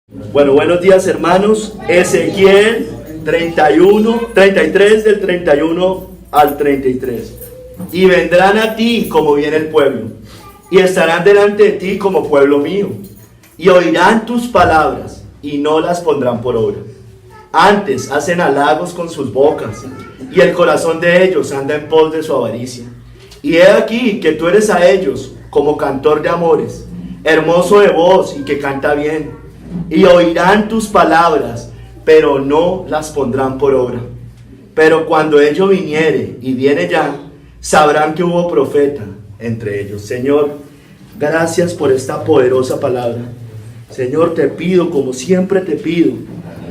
Bueno, buenos días hermanos. Ezequiel 33 del 31 al 33. Y vendrán a ti como viene el pueblo, y estarán delante de ti como pueblo mío, y oirán tus palabras, y no las pondrán por obra. Antes hacen halagos con sus bocas, y el corazón de ellos anda en pos de su avaricia. Y he aquí que tú eres a ellos como cantor de amores, hermoso de voz y que canta bien. Y oirán tus palabras, pero no las pondrán por obra. Pero cuando ello viniere, y viene ya, sabrán que hubo profeta entre ellos. Señor, gracias por esta poderosa palabra. Señor, te pido, como siempre te pido,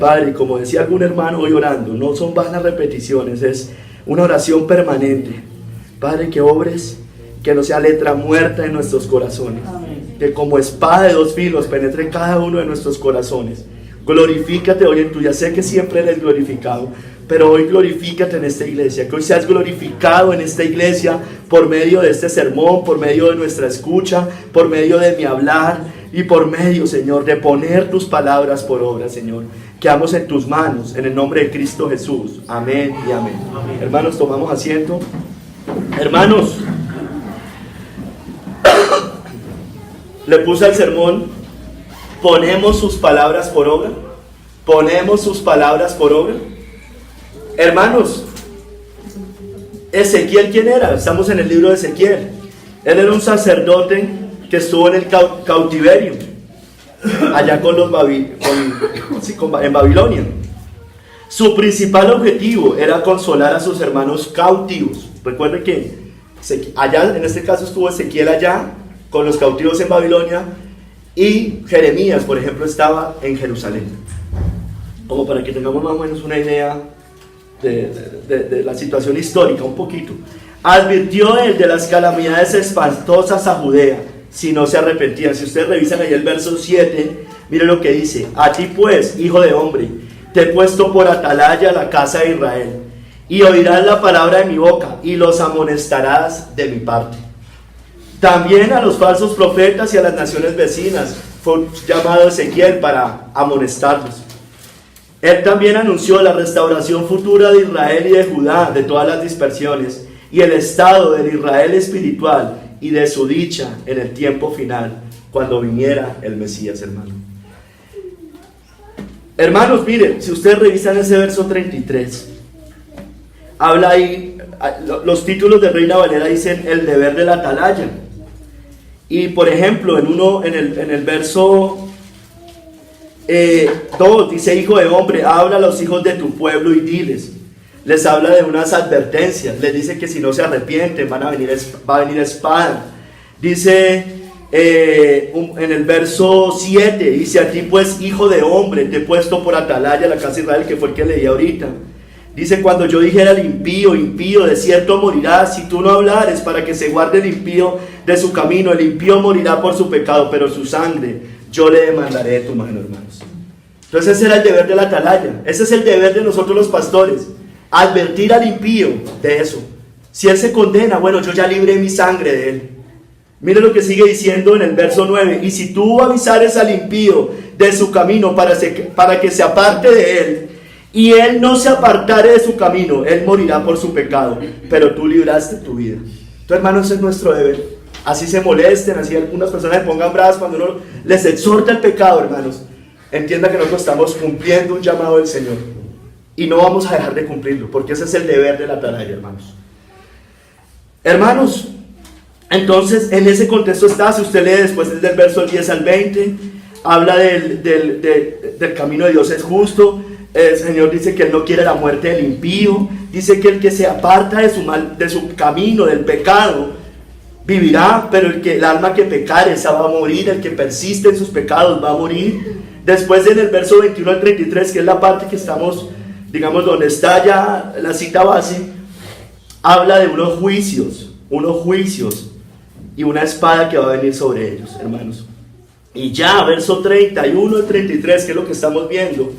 Padre, como decía algún hermano hoy orando, no son vanas repeticiones, es una oración permanente. Padre, que obres, que no sea letra muerta en nuestros corazones. Que como espada de dos filos penetre cada uno de nuestros corazones. Glorifícate hoy en tu, ya sé que siempre eres glorificado, pero hoy glorifícate en esta iglesia, que hoy seas glorificado en esta iglesia por medio de este sermón, por medio de nuestra escucha, por medio de mi hablar y por medio, Señor, de poner tus palabras por obra, Señor. Quedamos en tus manos, en el nombre de Cristo Jesús. Amén y amén. Amén. Hermanos, tomamos asiento. Hermanos, le puse al sermón, ponemos sus palabras por obra. Ponemos sus palabras por obra. Hermanos, Ezequiel, ¿quién era? Estamos en el libro de Ezequiel. Él era un sacerdote que estuvo en el cautiverio, allá con los en Babilonia. Su principal objetivo era consolar a sus hermanos cautivos. Recuerden que allá, en este caso estuvo Ezequiel allá, con los cautivos en Babilonia, y Jeremías, por ejemplo, estaba en Jerusalén. Como para que tengamos más o menos una idea de la situación histórica, un poquito. Advirtió él de las calamidades espantosas a Judea, si no se arrepentían. Si ustedes revisan ahí el verso 7, miren lo que dice: a ti pues, hijo de hombre, te he puesto por atalaya a la casa de Israel, y oirás la palabra de mi boca, y los amonestarás de mi parte. También a los falsos profetas y a las naciones vecinas fue llamado Ezequiel para amonestarlos. Él también anunció la restauración futura de Israel y de Judá, de todas las dispersiones, y el estado del Israel espiritual y de su dicha en el tiempo final, cuando viniera el Mesías, hermano. Hermanos, miren, si ustedes revisan ese verso 33, habla ahí, los títulos de Reina Valera dicen el deber de la atalaya. Y por ejemplo, en el verso 2 dice: hijo de hombre, habla a los hijos de tu pueblo y diles. Les habla de unas advertencias, les dice que si no se arrepienten va a venir espada. Dice en el verso 7, dice: a ti pues, hijo de hombre, te he puesto por atalaya a la casa de Israel, que fue el que leí ahorita. Dice: cuando yo dijera al impío, impío, de cierto morirá, si tú no hablares para que se guarde el impío de su camino, el impío morirá por su pecado, pero su sangre yo le demandaré de tu mano, hermanos. Entonces ese era el deber de la atalaya. Ese es el deber de nosotros los pastores, advertir al impío de eso. Si él se condena, bueno, yo ya libré mi sangre de él. Mire lo que sigue diciendo en el verso 9: y si tú avisares al impío de su camino para que se aparte de él, y él no se apartare de su camino, él morirá por su pecado, pero tú libraste tu vida. Entonces, hermanos, ese es nuestro deber. Así se molesten, así algunas personas se pongan bravas cuando uno les exhorta el pecado, hermanos. Entienda que nosotros estamos cumpliendo un llamado del Señor, y no vamos a dejar de cumplirlo, porque ese es el deber de la atalaya, hermanos. Hermanos, entonces en ese contexto está, si usted lee después desde el verso 10 al 20, habla del camino de Dios es justo. El Señor dice que Él no quiere la muerte del impío. Dice que el que se aparta de su camino, del pecado, vivirá, pero el alma que pecare, esa va a morir. El que persiste en sus pecados va a morir. Después en el verso 21 al 33, que es la parte que estamos, digamos, donde está ya la cita base, habla de unos juicios y una espada que va a venir sobre ellos, hermanos. Y ya, verso 31 al 33, que es lo que estamos viendo,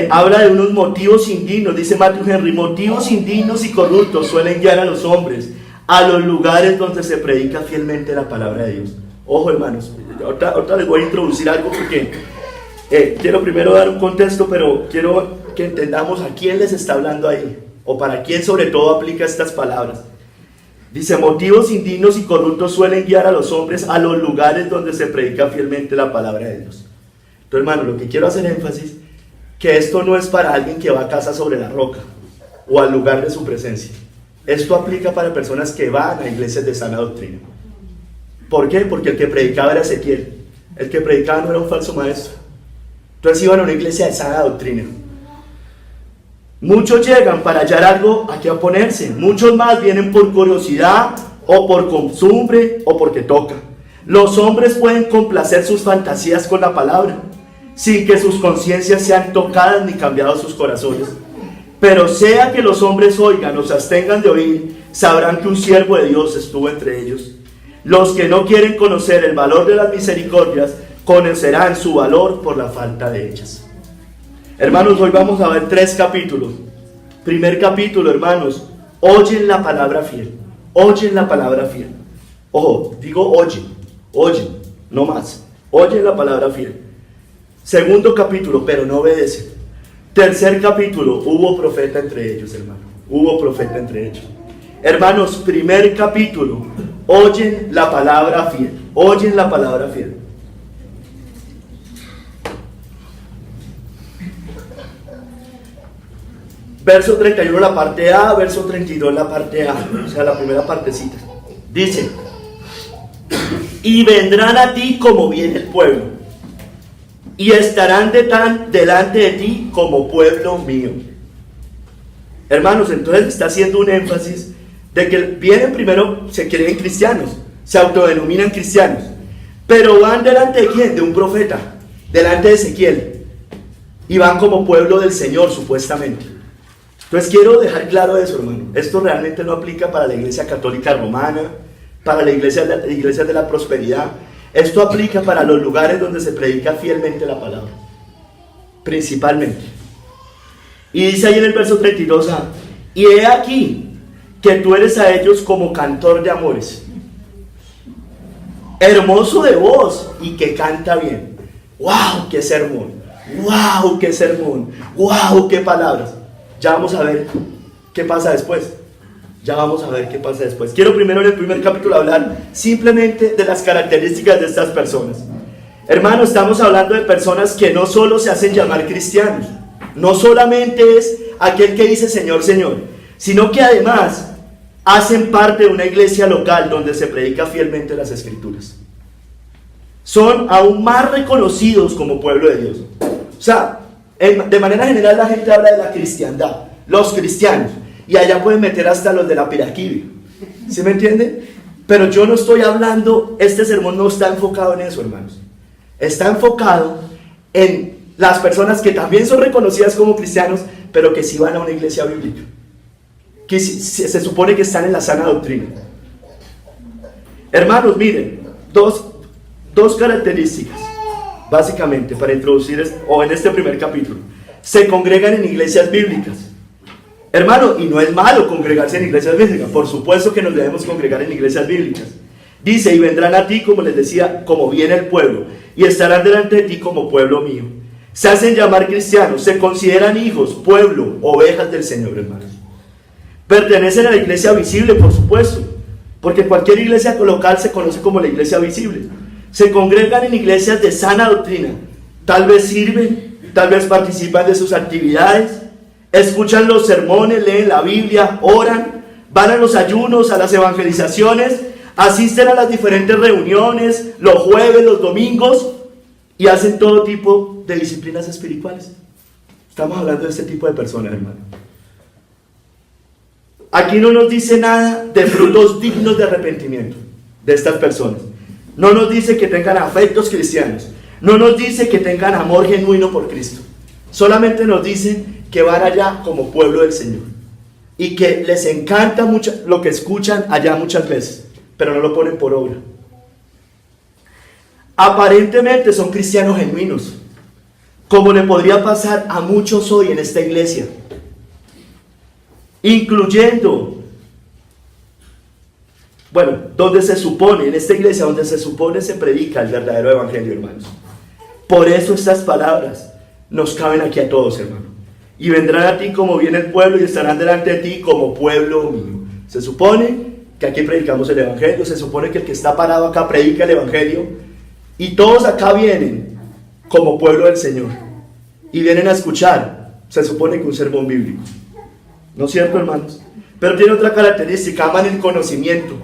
habla de unos motivos indignos. Dice Matthew Henry: motivos indignos y corruptos suelen guiar a los hombres a los lugares donde se predica fielmente la palabra de Dios. Ojo, hermanos, ahorita les voy a introducir algo, porque Quiero primero dar un contexto, pero quiero que entendamos a quién les está hablando ahí, o para quién sobre todo aplica estas palabras. Dice, motivos indignos y corruptos suelen guiar a los hombres a los lugares donde se predica fielmente la palabra de Dios. Entonces, hermano, lo que quiero hacer énfasis, que esto no es para alguien que va a casa sobre la roca, o al lugar de su presencia. Esto aplica para personas que van a iglesias de sana doctrina. ¿Por qué? Porque el que predicaba era Ezequiel. El que predicaba no era un falso maestro. Entonces iban a una iglesia de sana doctrina. Muchos llegan para hallar algo a qué oponerse. Muchos más vienen por curiosidad, o por costumbre, o porque toca. Los hombres pueden complacer sus fantasías con la palabra, sin que sus conciencias sean tocadas ni cambiados sus corazones. Pero sea que los hombres oigan o se abstengan de oír, sabrán que un siervo de Dios estuvo entre ellos. Los que no quieren conocer el valor de las misericordias, conocerán su valor por la falta de ellas. Hermanos, hoy vamos a ver 3 capítulos. Primer capítulo, hermanos, oyen la palabra fiel. Oyen la palabra fiel. Ojo, digo oyen, no más. Oyen la palabra fiel. Segundo capítulo, pero no obedecen. Tercer capítulo, hubo profeta entre ellos, hermano. Hubo profeta entre ellos. Hermanos, primer capítulo, oyen la palabra fiel. Oyen la palabra fiel. Verso 31 la parte A, verso 32 la parte A, o sea, la primera partecita. Dice, y vendrán a ti como viene el pueblo, y estarán delante de ti como pueblo mío. Hermanos, entonces está haciendo un énfasis de que vienen primero, se creen cristianos, se autodenominan cristianos, pero van delante de ¿quién? De un profeta, delante de Ezequiel, y van como pueblo del Señor supuestamente. Entonces quiero dejar claro eso, hermano. Esto realmente no aplica para la iglesia católica romana, para la iglesia de la prosperidad. Esto aplica para los lugares donde se predica fielmente la palabra, principalmente. Y dice ahí en el verso 32a, y he aquí que tú eres a ellos como cantor de amores, hermoso de voz y que canta bien. ¡Wow! ¡Qué sermón! ¡Wow! ¡Qué sermón! ¡Wow! ¡Qué palabras! Ya vamos a ver qué pasa después. Quiero primero en el primer capítulo hablar simplemente de las características de estas personas. Hermano, estamos hablando de personas que no solo se hacen llamar cristianos, no solamente es aquel que dice Señor, Señor, sino que además hacen parte de una iglesia local donde se predica fielmente las Escrituras. Son aún más reconocidos como pueblo de Dios. O sea, de manera general la gente habla de la cristiandad, los cristianos, y allá pueden meter hasta los de la Piraquí, ¿sí me entienden? Pero yo no estoy hablando, este sermón no está enfocado en eso, hermanos. Está enfocado en las personas que también son reconocidas como cristianos, pero que sí van a una iglesia bíblica, que se supone que están en la sana doctrina. Hermanos, miren, dos características básicamente para introducir en este primer capítulo. Se congregan en iglesias bíblicas, hermano, y no es malo congregarse en iglesias bíblicas. Por supuesto que nos debemos congregar en iglesias bíblicas. Dice, y vendrán a ti, como les decía, como viene el pueblo, y estarán delante de ti como pueblo mío. Se hacen llamar cristianos, se consideran hijos, pueblo, ovejas del Señor, hermanos. Pertenecen a la iglesia visible, por supuesto, porque cualquier iglesia local se conoce como la iglesia visible. Se congregan en iglesias de sana doctrina, tal vez sirven, tal vez participan de sus actividades, escuchan los sermones, leen la Biblia, oran, van a los ayunos, a las evangelizaciones, asisten a las diferentes reuniones, los jueves, los domingos, y hacen todo tipo de disciplinas espirituales. Estamos hablando de este tipo de personas, hermano. Aquí no nos dice nada de frutos dignos de arrepentimiento de estas personas. No nos dice que tengan afectos cristianos. No nos dice que tengan amor genuino por Cristo. Solamente nos dice que van allá como pueblo del Señor. Y que les encanta mucho lo que escuchan allá muchas veces, pero no lo ponen por obra. Aparentemente son cristianos genuinos, como le podría pasar a muchos hoy en esta iglesia, incluyendo, donde se supone, en esta iglesia donde se supone se predica el verdadero evangelio, hermanos. Por eso estas palabras nos caben aquí a todos, hermano. Y vendrán a ti como viene el pueblo y estarán delante de ti como pueblo mío. Se supone que aquí predicamos el evangelio, se supone que el que está parado acá predica el evangelio, y todos acá vienen como pueblo del Señor y vienen a escuchar, se supone que un sermón bíblico. ¿No es cierto, hermanos? Pero tiene otra característica: aman el conocimiento.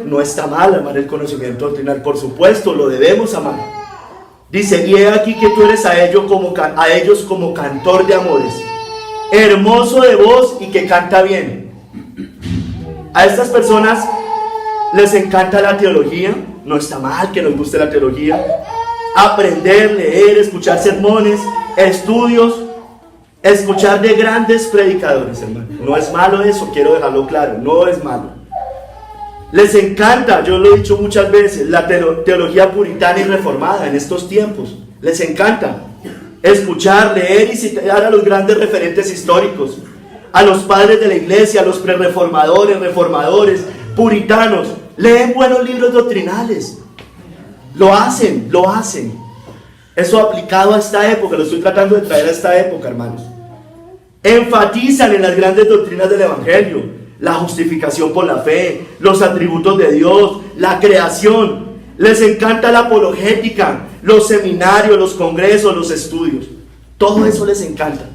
No está mal amar el conocimiento doctrinal, por supuesto, lo debemos amar. Dice: y he aquí que tú eres a ellos como cantor de amores, hermoso de voz y que canta bien. A estas personas les encanta la teología. No está mal que nos guste la teología. Aprender, leer, escuchar sermones, estudios, escuchar de grandes predicadores, hermano. No es malo eso, quiero dejarlo claro, no es malo. Les encanta, yo lo he dicho muchas veces, la teología puritana y reformada en estos tiempos. Les encanta escuchar, leer y citar a los grandes referentes históricos, a los padres de la iglesia, a los prerreformadores, reformadores, puritanos. Leen buenos libros doctrinales. Lo hacen. Eso aplicado a esta época, lo estoy tratando de traer a esta época, hermanos. Enfatizan en las grandes doctrinas del evangelio: la justificación por la fe, los atributos de Dios, la creación. Les encanta la apologética, los seminarios, los congresos, los estudios. Todo eso les encanta.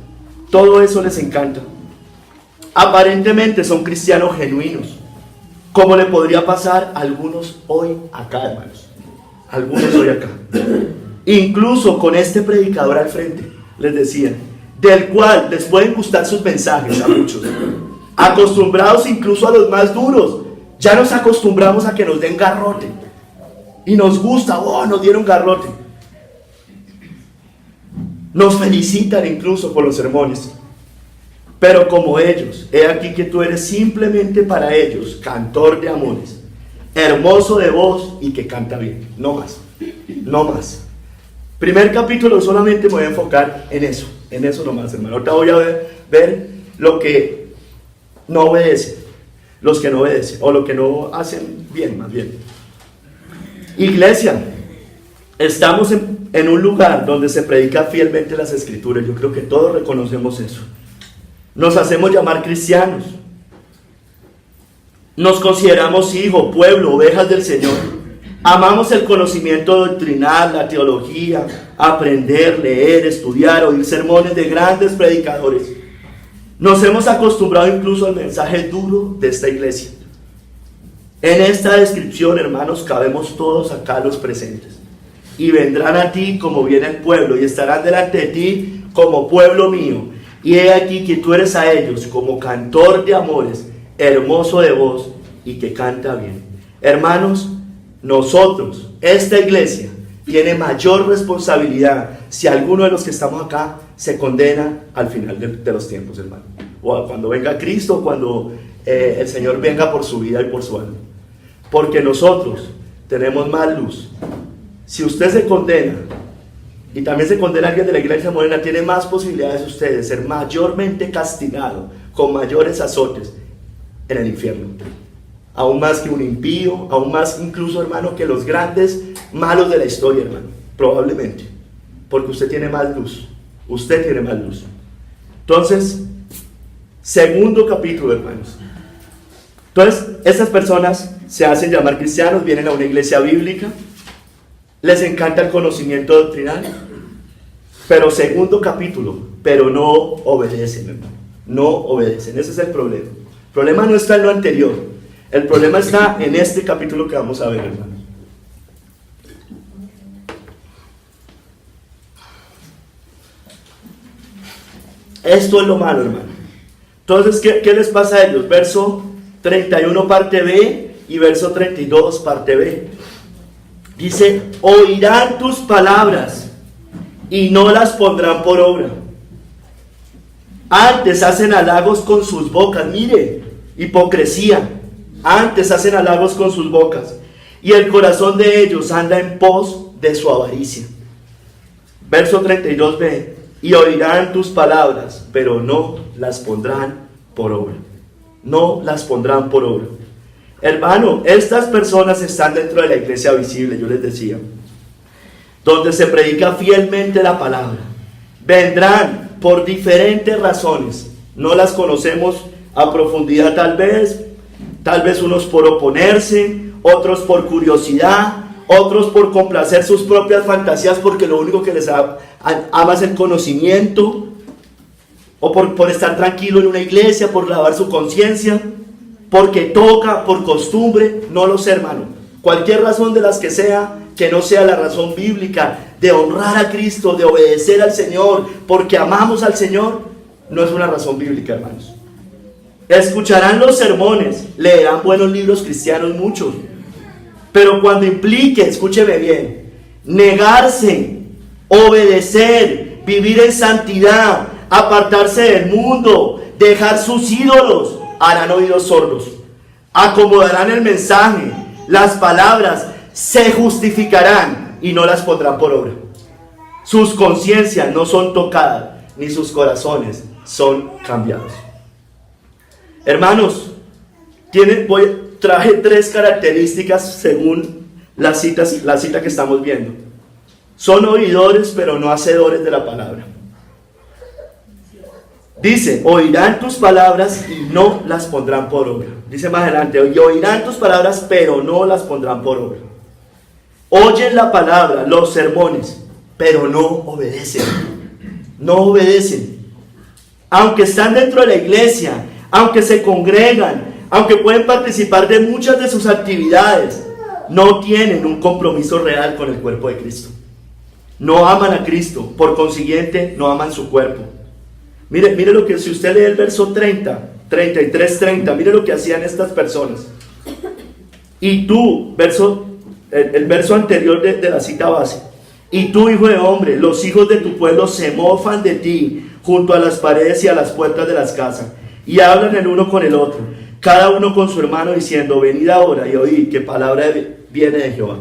Aparentemente son cristianos genuinos, como le podría pasar a algunos hoy acá, hermanos. Incluso con este predicador al frente, les decía, del cual les pueden gustar sus mensajes a muchos, acostumbrados incluso a los más duros. Ya nos acostumbramos a que nos den garrote y nos gusta: nos dieron garrote. Nos felicitan incluso por los sermones. Pero como ellos, he aquí que tú eres simplemente para ellos cantor de amores, hermoso de voz y que canta bien. No más. Primer capítulo, solamente me voy a enfocar en eso nomás, hermano. Ahorita voy a ver lo que no obedecen, los que no obedecen, o lo que no hacen bien, más bien. Iglesia, estamos en un lugar donde se predica fielmente las escrituras. Yo creo que todos reconocemos eso. Nos hacemos llamar cristianos. Nos consideramos hijos, pueblo, ovejas del Señor. Amamos el conocimiento doctrinal, la teología, aprender, leer, estudiar, oír sermones de grandes predicadores. Nos hemos acostumbrado incluso al mensaje duro de esta iglesia. En esta descripción, hermanos, cabemos todos acá los presentes. Y vendrán a ti como viene el pueblo, y estarán delante de ti como pueblo mío. Y he aquí que tú eres a ellos como cantor de amores, hermoso de voz y que canta bien. Hermanos, nosotros, esta iglesia, tiene mayor responsabilidad si alguno de los que estamos acá se condena al final de los tiempos, hermano. O cuando venga Cristo, cuando el Señor venga por su vida y por su alma. Porque nosotros tenemos más luz. Si usted se condena, y también se condena a alguien de la iglesia moderna, tiene más posibilidades usted de ser mayormente castigado, con mayores azotes en el infierno. Aún más que un impío, aún más incluso, hermano, que los grandes malos de la historia, hermano. Probablemente. Porque usted tiene más luz. Entonces, segundo capítulo, hermanos. Entonces, estas personas se hacen llamar cristianos, vienen a una iglesia bíblica, les encanta el conocimiento doctrinal, pero segundo capítulo, pero no obedecen, hermano. No obedecen, ese es el problema. El problema no está en lo anterior, el problema está en este capítulo que vamos a ver, hermano. Esto es lo malo, hermano. Entonces, ¿qué les pasa a ellos? Verso 31 parte B y verso 32 parte B. Dice: oirán tus palabras y no las pondrán por obra. Antes hacen halagos con sus bocas. Mire, hipocresía. Antes hacen halagos con sus bocas, y el corazón de ellos anda en pos de su avaricia. Verso 32b. Y oirán tus palabras, pero no las pondrán por obra. No las pondrán por obra. Hermano, estas personas están dentro de la iglesia visible, yo les decía. donde se predica fielmente la palabra. Vendrán por diferentes razones, no las conocemos a profundidad tal vez unos por oponerse, otros por curiosidad, otros por complacer sus propias fantasías porque lo único que les ama es el conocimiento, o por estar tranquilo en una iglesia, por lavar su conciencia, porque toca, por costumbre, no lo sé, hermano. Cualquier razón de las que sea, que no sea la razón bíblica de honrar a Cristo, de obedecer al Señor, porque amamos al Señor, no es una razón bíblica, hermanos. Escucharán los sermones, leerán buenos libros cristianos muchos, pero cuando implique, escúcheme bien, negarse, obedecer, vivir en santidad, apartarse del mundo, dejar sus ídolos, harán oídos sordos, acomodarán el mensaje, las palabras, se justificarán y no las pondrán por obra. Sus conciencias no son tocadas, ni sus corazones son cambiados. Hermanos, traje 3 características según la cita que estamos viendo. Son oidores, pero no hacedores de la palabra. Dice, oirán tus palabras y no las pondrán por obra. Dice más adelante, oirán tus palabras, pero no las pondrán por obra. Oyen la palabra, los sermones, pero no obedecen. No obedecen. Aunque están dentro de la iglesia, aunque se congregan, aunque pueden participar de muchas de sus actividades, no tienen un compromiso real con el cuerpo de Cristo. No aman a Cristo, por consiguiente no aman su cuerpo. Mire lo que, si usted lee el verso 33-30, mire lo que hacían estas personas. Y tú, el verso anterior de la cita base, y tú, hijo de hombre, los hijos de tu pueblo se mofan de ti junto a las paredes y a las puertas de las casas, y hablan el uno con el otro, cada uno con su hermano, diciendo, venid ahora y oíd que palabra viene de Jehová.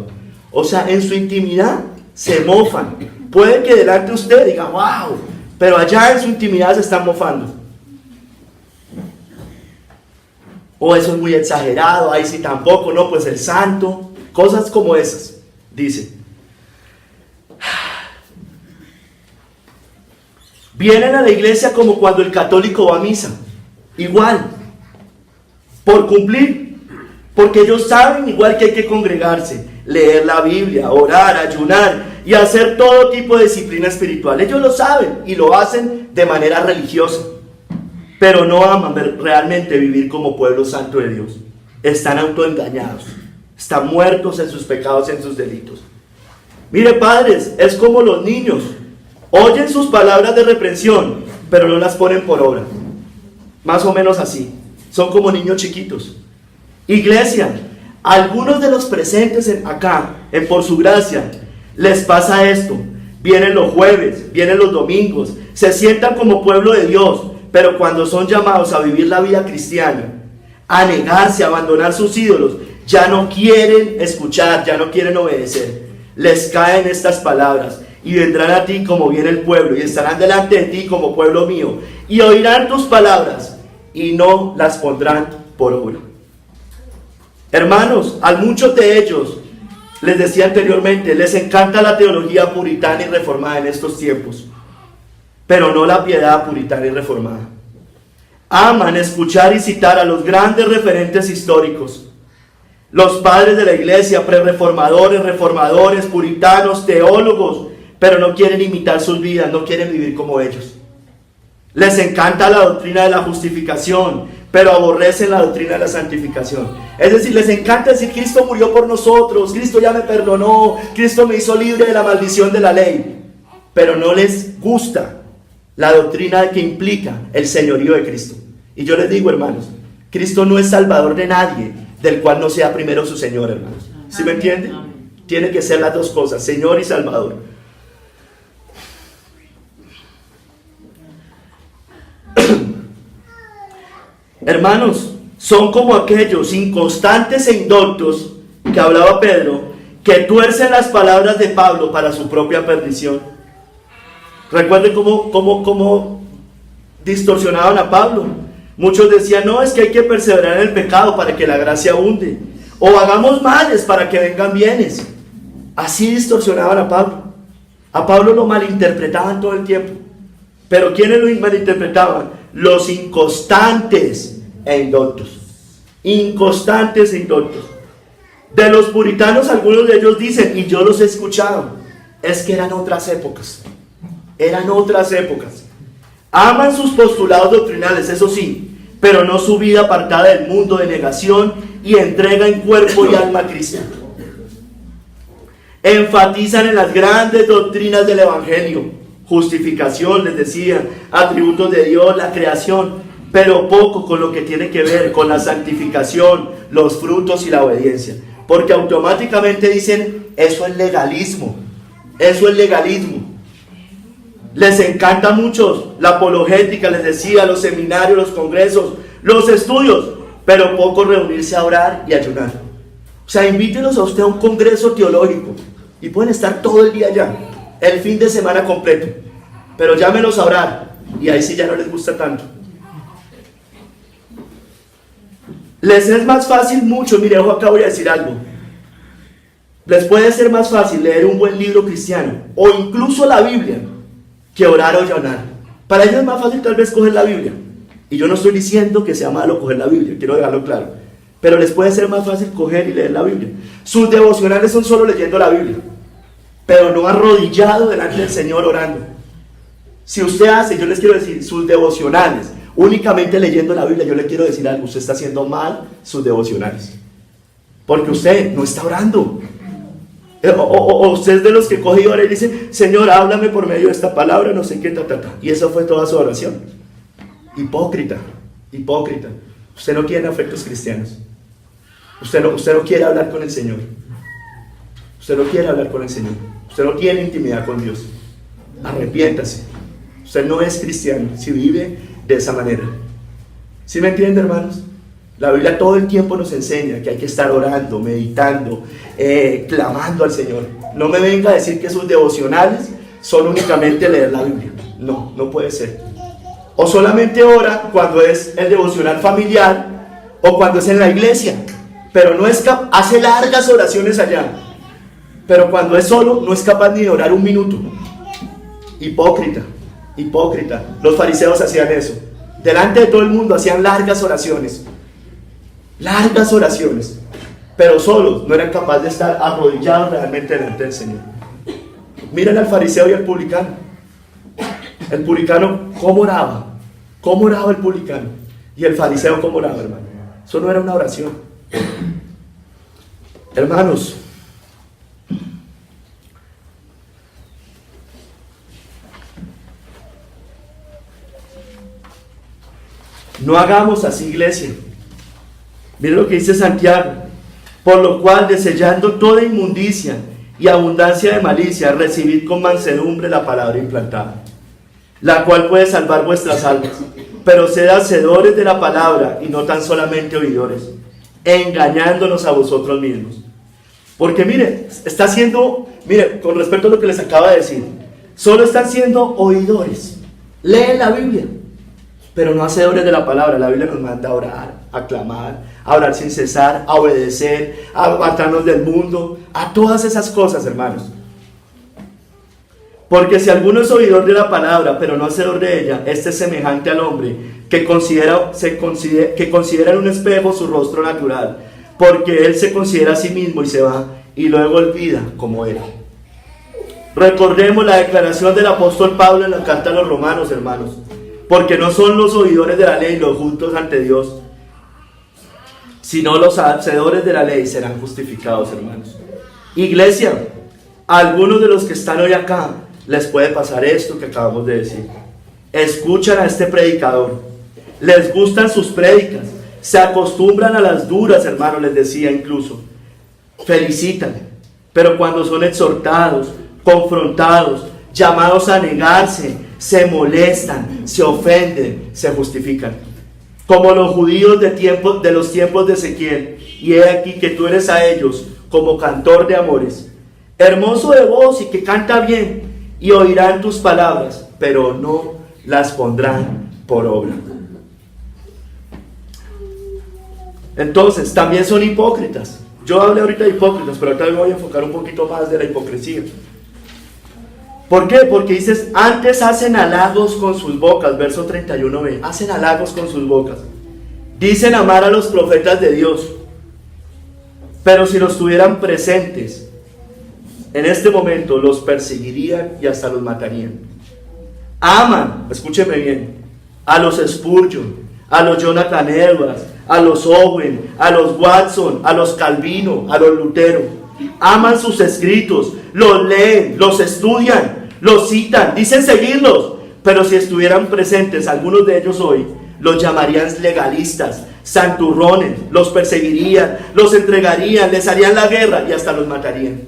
O sea, en su intimidad se mofan. Puede que delante de usted diga, wow, pero allá en su intimidad se están mofando. O eso es muy exagerado, ahí sí tampoco, no, pues el santo, cosas como esas, dice. Vienen a la iglesia como cuando el católico va a misa, igual, por cumplir, porque ellos saben igual que hay que congregarse, leer la Biblia, orar, ayunar y hacer todo tipo de disciplina espiritual. Ellos lo saben y lo hacen de manera religiosa, pero no aman realmente vivir como pueblo santo de Dios. Están autoengañados, están muertos en sus pecados y en sus delitos. Mire, padres, es como los niños, oyen sus palabras de reprensión, pero no las ponen por obra. Más o menos así, son como niños chiquitos. Iglesia, algunos de los presentes acá, por su gracia, les pasa esto. Vienen los jueves, vienen los domingos, se sientan como pueblo de Dios, pero cuando son llamados a vivir la vida cristiana, a negarse, a abandonar sus ídolos, ya no quieren escuchar, ya no quieren obedecer. Les caen estas palabras, y vendrán a ti como viene el pueblo, y estarán delante de ti como pueblo mío, y oirán tus palabras, y no las pondrán por obra. Hermanos, a muchos de ellos, les decía anteriormente, les encanta la teología puritana y reformada en estos tiempos, pero no la piedad puritana y reformada. Aman escuchar y citar a los grandes referentes históricos, los padres de la iglesia, prerreformadores, reformadores, puritanos, teólogos, pero no quieren imitar sus vidas, no quieren vivir como ellos. Les encanta la doctrina de la justificación, pero aborrecen la doctrina de la santificación. Es decir, les encanta decir, Cristo murió por nosotros, Cristo ya me perdonó, Cristo me hizo libre de la maldición de la ley, pero no les gusta la doctrina que implica el señorío de Cristo. Y yo les digo, hermanos, Cristo no es salvador de nadie del cual no sea primero su Señor, hermanos. ¿Sí me entiende? Tiene que ser las dos cosas, Señor y Salvador. Hermanos, son como aquellos inconstantes e indoctos que hablaba Pedro, que tuercen las palabras de Pablo para su propia perdición. Recuerden cómo distorsionaban a Pablo. Muchos decían, no, es que hay que perseverar en el pecado para que la gracia abunde, o hagamos males para que vengan bienes. Así distorsionaban a Pablo. A Pablo lo malinterpretaban todo el tiempo. Pero ¿quiénes lo malinterpretaban? Los inconstantes e indoctos. Inconstantes e indoctos. De los puritanos, algunos de ellos dicen, y yo los he escuchado, es que eran otras épocas. Eran otras épocas. Aman sus postulados doctrinales, eso sí, pero no su vida apartada del mundo de negación y entrega en cuerpo y alma a Cristo. Enfatizan en las grandes doctrinas del Evangelio, justificación, les decía, atributos de Dios, la creación, pero poco con lo que tiene que ver con la santificación, los frutos y la obediencia. Porque automáticamente dicen, eso es legalismo, eso es legalismo. Les encanta mucho la apologética, les decía, los seminarios, los congresos, los estudios, pero poco reunirse a orar y ayunar. O sea, invítelos a usted a un congreso teológico y pueden estar todo el día allá, el fin de semana completo, pero llámenos a orar y ahí sí ya no les gusta tanto. Les es más fácil mucho, mire, ojo, acá voy a decir algo. Les puede ser más fácil leer un buen libro cristiano o incluso la Biblia que orar o ayunar. Para ellos es más fácil tal vez coger la Biblia. Y yo no estoy diciendo que sea malo coger la Biblia, quiero dejarlo claro. Pero les puede ser más fácil coger y leer la Biblia. Sus devocionales son solo leyendo la Biblia, pero no arrodillado delante del Señor orando. Si usted hace, yo les quiero decir, sus devocionales únicamente leyendo la Biblia, yo le quiero decir algo, usted está haciendo mal sus devocionales. Porque usted no está orando. O usted es de los que coge y ora y dice, Señor, háblame por medio de esta palabra, no sé qué, y eso fue toda su oración. Hipócrita, hipócrita. Usted no tiene afectos cristianos. Usted no quiere hablar con el Señor. Usted no quiere hablar con el Señor. Usted no tiene intimidad con Dios. Arrepiéntase. Usted no es cristiano si vive de esa manera. ¿Sí me entiende, hermanos? La Biblia todo el tiempo nos enseña que hay que estar orando, meditando, clamando al Señor. No me venga a decir que sus devocionales son únicamente leer la Biblia. No, no puede ser. O solamente ora cuando es el devocional familiar o cuando es en la iglesia. Pero no es hace largas oraciones allá. Pero cuando es solo, no es capaz ni de orar un minuto. Hipócrita, hipócrita. Los fariseos hacían eso. Delante de todo el mundo hacían largas oraciones. Largas oraciones, pero solos, no eran capaces de estar arrodillados realmente delante del Señor. Miren al fariseo y al publicano. El publicano, ¿cómo oraba? ¿Cómo oraba el publicano? Y el fariseo, ¿cómo oraba, hermano? Eso no era una oración. Hermanos, no hagamos así, iglesia. Miren lo que dice Santiago, por lo cual, desechando toda inmundicia y abundancia de malicia, recibid con mansedumbre la palabra implantada, la cual puede salvar vuestras almas. Pero sed hacedores de la palabra y no tan solamente oidores, engañándonos a vosotros mismos. Porque mire, está siendo, mire, con respecto a lo que les acabo de decir, solo están siendo oidores. Leen la Biblia, pero no hacedores de la palabra. La Biblia nos manda a orar, a clamar, a orar sin cesar, a obedecer, a apartarnos del mundo, a todas esas cosas, hermanos. Porque si alguno es oidor de la palabra, pero no hacedor de ella, este es semejante al hombre que considera en un espejo su rostro natural, porque él se considera a sí mismo y se va, y luego olvida cómo era. Recordemos la declaración del apóstol Pablo en la carta a los Romanos, hermanos. Porque no son los oidores de la ley los justos ante Dios, sino los hacedores de la ley serán justificados, hermanos. Iglesia, a algunos de los que están hoy acá les puede pasar esto que acabamos de decir. Escuchan a este predicador, les gustan sus prédicas, se acostumbran a las duras, hermanos, les decía incluso. Felicitan, pero cuando son exhortados, confrontados, llamados a negarse, se molestan, se ofenden, se justifican. Como los judíos de los tiempos de Ezequiel, y he aquí que tú eres a ellos como cantor de amores, hermoso de voz y que canta bien, y oirán tus palabras, pero no las pondrán por obra. Entonces, también son hipócritas. Yo hablé ahorita de hipócritas, pero ahorita me voy a enfocar un poquito más de la hipocresía. ¿Por qué? Porque dices, antes hacen halagos con sus bocas, verso 31b, hacen halagos con sus bocas. Dicen amar a los profetas de Dios, pero si los tuvieran presentes, en este momento los perseguirían y hasta los matarían. Aman, escúcheme bien, a los Spurgeon, a los Jonathan Edwards, a los Owen, a los Watson, a los Calvino, a los Lutero. Aman sus escritos, los leen, los estudian, los citan, dicen seguirlos, pero si estuvieran presentes algunos de ellos hoy, los llamarían legalistas, santurrones, los perseguirían, los entregarían, les harían la guerra y hasta los matarían.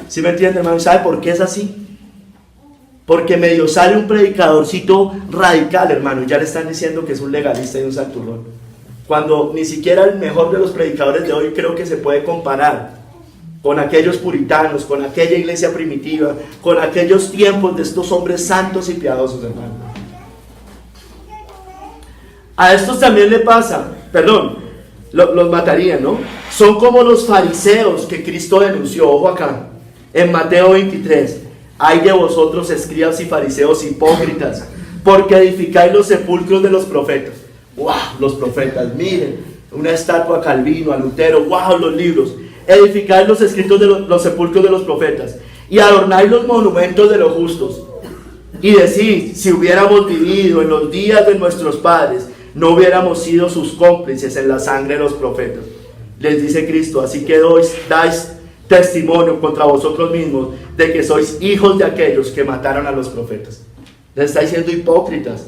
¿Sí me entiende, hermano? ¿Sabe por qué es así? Porque medio sale un predicadorcito radical, hermano, y ya le están diciendo que es un legalista y un santurrón, cuando ni siquiera el mejor de los predicadores de hoy creo que se puede comparar con aquellos puritanos, con aquella iglesia primitiva, con aquellos tiempos de estos hombres santos y piadosos, hermano. A estos también le pasa, los matarían, ¿no? Son como los fariseos que Cristo denunció, ojo acá, en Mateo 23. Ay de vosotros, escribas y fariseos hipócritas, porque edificáis los sepulcros de los profetas. ¡Wow! Los profetas, miren, una estatua a Calvino, a Lutero, ¡wow! Los libros. Edificáis los escritos de los sepulcros de los profetas y adornáis los monumentos de los justos. Y decís, si hubiéramos vivido en los días de nuestros padres, no hubiéramos sido sus cómplices en la sangre de los profetas. Les dice Cristo, así que dais testimonio contra vosotros mismos de que sois hijos de aquellos que mataron a los profetas. Les está diciendo hipócritas.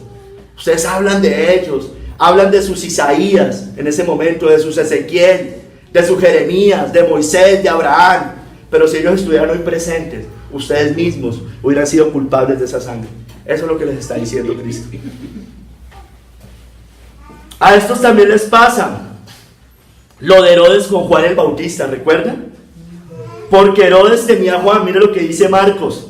Ustedes hablan de ellos, hablan de sus Isaías en ese momento, de sus Ezequiel, de sus Jeremías, de Moisés, de Abraham, pero si ellos estuvieran hoy presentes, ustedes mismos hubieran sido culpables de esa sangre. Eso es lo que les está diciendo Cristo. A estos también les pasa lo de Herodes con Juan el Bautista, ¿recuerdan? Porque Herodes temía a Juan, mire lo que dice Marcos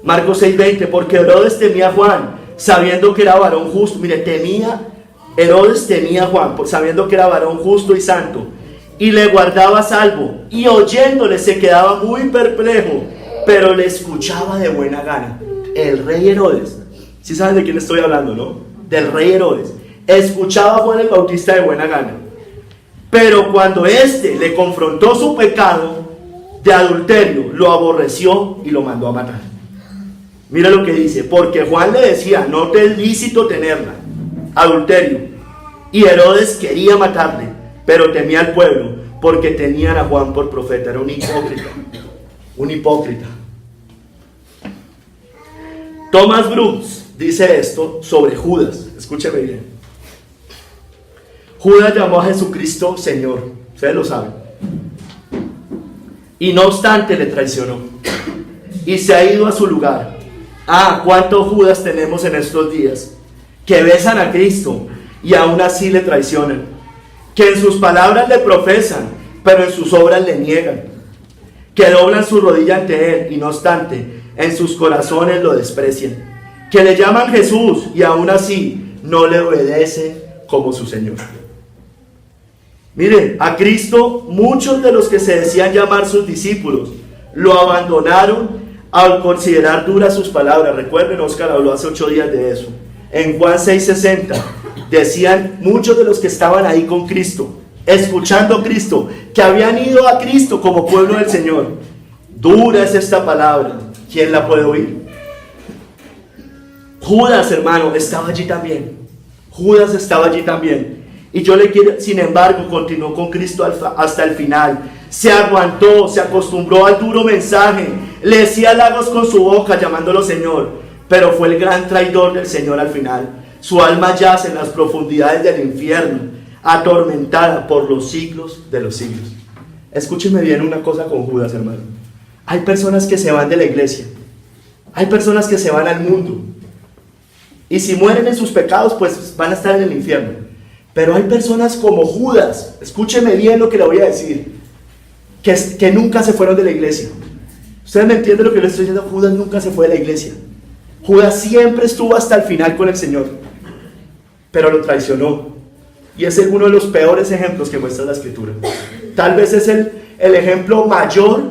6:20, porque Herodes temía a Juan, sabiendo que era varón justo. Mire, Herodes temía a Juan, sabiendo que era varón justo y santo, y le guardaba salvo, y oyéndole se quedaba muy perplejo, pero le escuchaba de buena gana. El rey Herodes, ¿sí saben de quién estoy hablando, no? Del rey Herodes. Escuchaba a Juan el Bautista de buena gana, pero cuando éste le confrontó su pecado de adulterio, lo aborreció y lo mandó a matar. Mira lo que dice, porque Juan le decía, no te es lícito tenerla, adulterio, y Herodes quería matarle, pero temía al pueblo, porque tenían a Juan por profeta. Era un hipócrita. Thomas Brooks dice esto sobre Judas, escúcheme bien. Judas llamó a Jesucristo Señor, ustedes lo saben, y no obstante le traicionó, y se ha ido a su lugar. ¿Cuántos Judas tenemos en estos días? Que besan a Cristo y aún así le traicionan, que en sus palabras le profesan, pero en sus obras le niegan, que doblan su rodilla ante Él y no obstante en sus corazones lo desprecian, que le llaman Jesús y aún así no le obedecen como su Señor. Miren, a Cristo muchos de los que se decían llamar sus discípulos lo abandonaron al considerar duras sus palabras. Recuerden, Oscar habló hace 8 días de eso. En Juan 6:60 decían muchos de los que estaban ahí con Cristo, escuchando a Cristo, que habían ido a Cristo como pueblo del Señor. Dura es esta palabra, ¿quién la puede oír? Judas, hermano, estaba allí también. Judas estaba allí también. Y yo le quiero, sin embargo, continuó con Cristo hasta el final. Se aguantó, se acostumbró al duro mensaje, le decía halagos con su boca llamándolo Señor, pero fue el gran traidor del Señor al final. Su alma yace en las profundidades del infierno, atormentada por los siglos de los siglos. Escúcheme bien una cosa con Judas, hermano. Hay personas que se van de la iglesia, hay personas que se van al mundo, y si mueren en sus pecados, pues van a estar en el infierno. Pero hay personas como Judas, escúcheme bien lo que le voy a decir, que nunca se fueron de la iglesia. ¿Ustedes me entienden lo que le estoy diciendo? Judas nunca se fue de la iglesia. Judas siempre estuvo hasta el final con el Señor, pero lo traicionó. Y es uno de los peores ejemplos que muestra la Escritura. Tal vez es el ejemplo mayor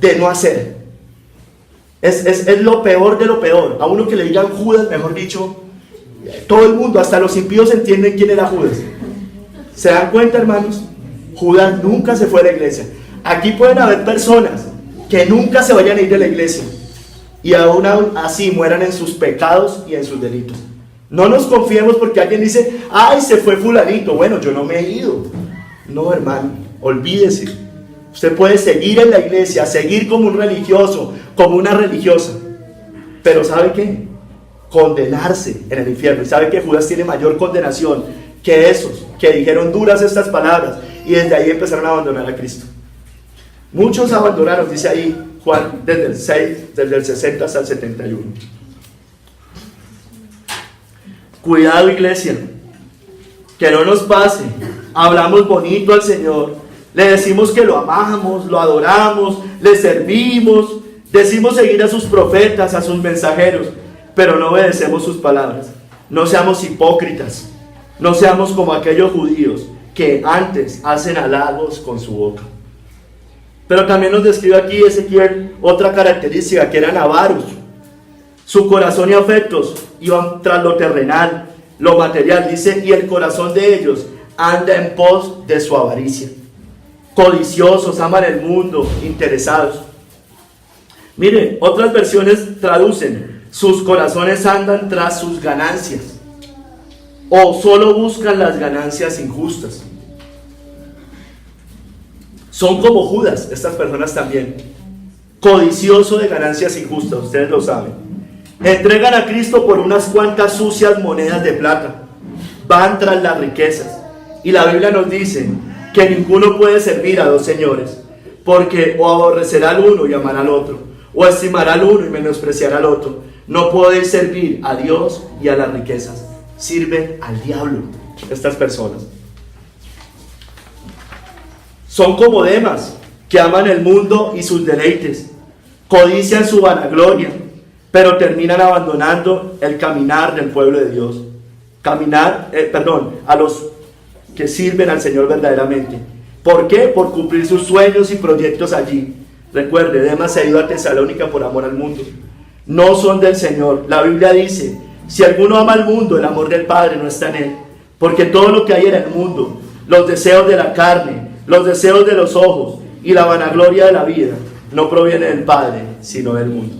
de no hacer. Es lo peor de lo peor. A uno que le digan Judas, mejor dicho, todo el mundo, hasta los impíos entienden quién era Judas. ¿Se dan cuenta, hermanos? Judas nunca se fue a la iglesia. Aquí pueden haber personas que nunca se vayan a ir de la iglesia y aún así mueran en sus pecados y en sus delitos. No nos confiemos porque alguien dice, ay, se fue fulanito. Bueno, yo no me he ido. No, hermano, olvídese. Usted puede seguir en la iglesia, seguir como un religioso, como una religiosa, pero ¿sabe qué? Condenarse en el infierno. Y sabe que Judas tiene mayor condenación que esos que dijeron duras estas palabras y desde ahí empezaron a abandonar a Cristo. Muchos abandonaron, dice ahí Juan, desde el 60 hasta el 71. Cuidado, iglesia, que no nos pase. Hablamos bonito al Señor, le decimos que lo amamos, lo adoramos, le servimos, decimos seguir a sus profetas, a sus mensajeros, pero no obedecemos sus palabras. No seamos hipócritas, no seamos como aquellos judíos que antes hacen halagos con su boca. Pero también nos describe aquí Ezequiel otra característica, que eran avaros. Su corazón y afectos iban tras lo terrenal, lo material, dice, y el corazón de ellos anda en pos de su avaricia. Codiciosos, aman el mundo, interesados. Mire, otras versiones traducen, sus corazones andan tras sus ganancias, o solo buscan las ganancias injustas. Son como Judas, estas personas también, codicioso de ganancias injustas, ustedes lo saben. Entregan a Cristo por unas cuantas sucias monedas de plata, van tras las riquezas. Y la Biblia nos dice que ninguno puede servir a dos señores, porque o aborrecerá al uno y amará al otro, o estimará al uno y menospreciará al otro. No podéis servir a Dios y a las riquezas. Sirven al diablo estas personas. Son como Demas, que aman el mundo y sus deleites, codician su vanagloria, pero terminan abandonando el caminar del pueblo de Dios. A los que sirven al Señor verdaderamente. ¿Por qué? Por cumplir sus sueños y proyectos allí. Recuerde, Demas se ha ido a Tesalónica por amor al mundo. No son del Señor. La Biblia dice, si alguno ama al mundo, el amor del Padre no está en él. Porque todo lo que hay en el mundo, los deseos de la carne, los deseos de los ojos y la vanagloria de la vida, no proviene del Padre, sino del mundo.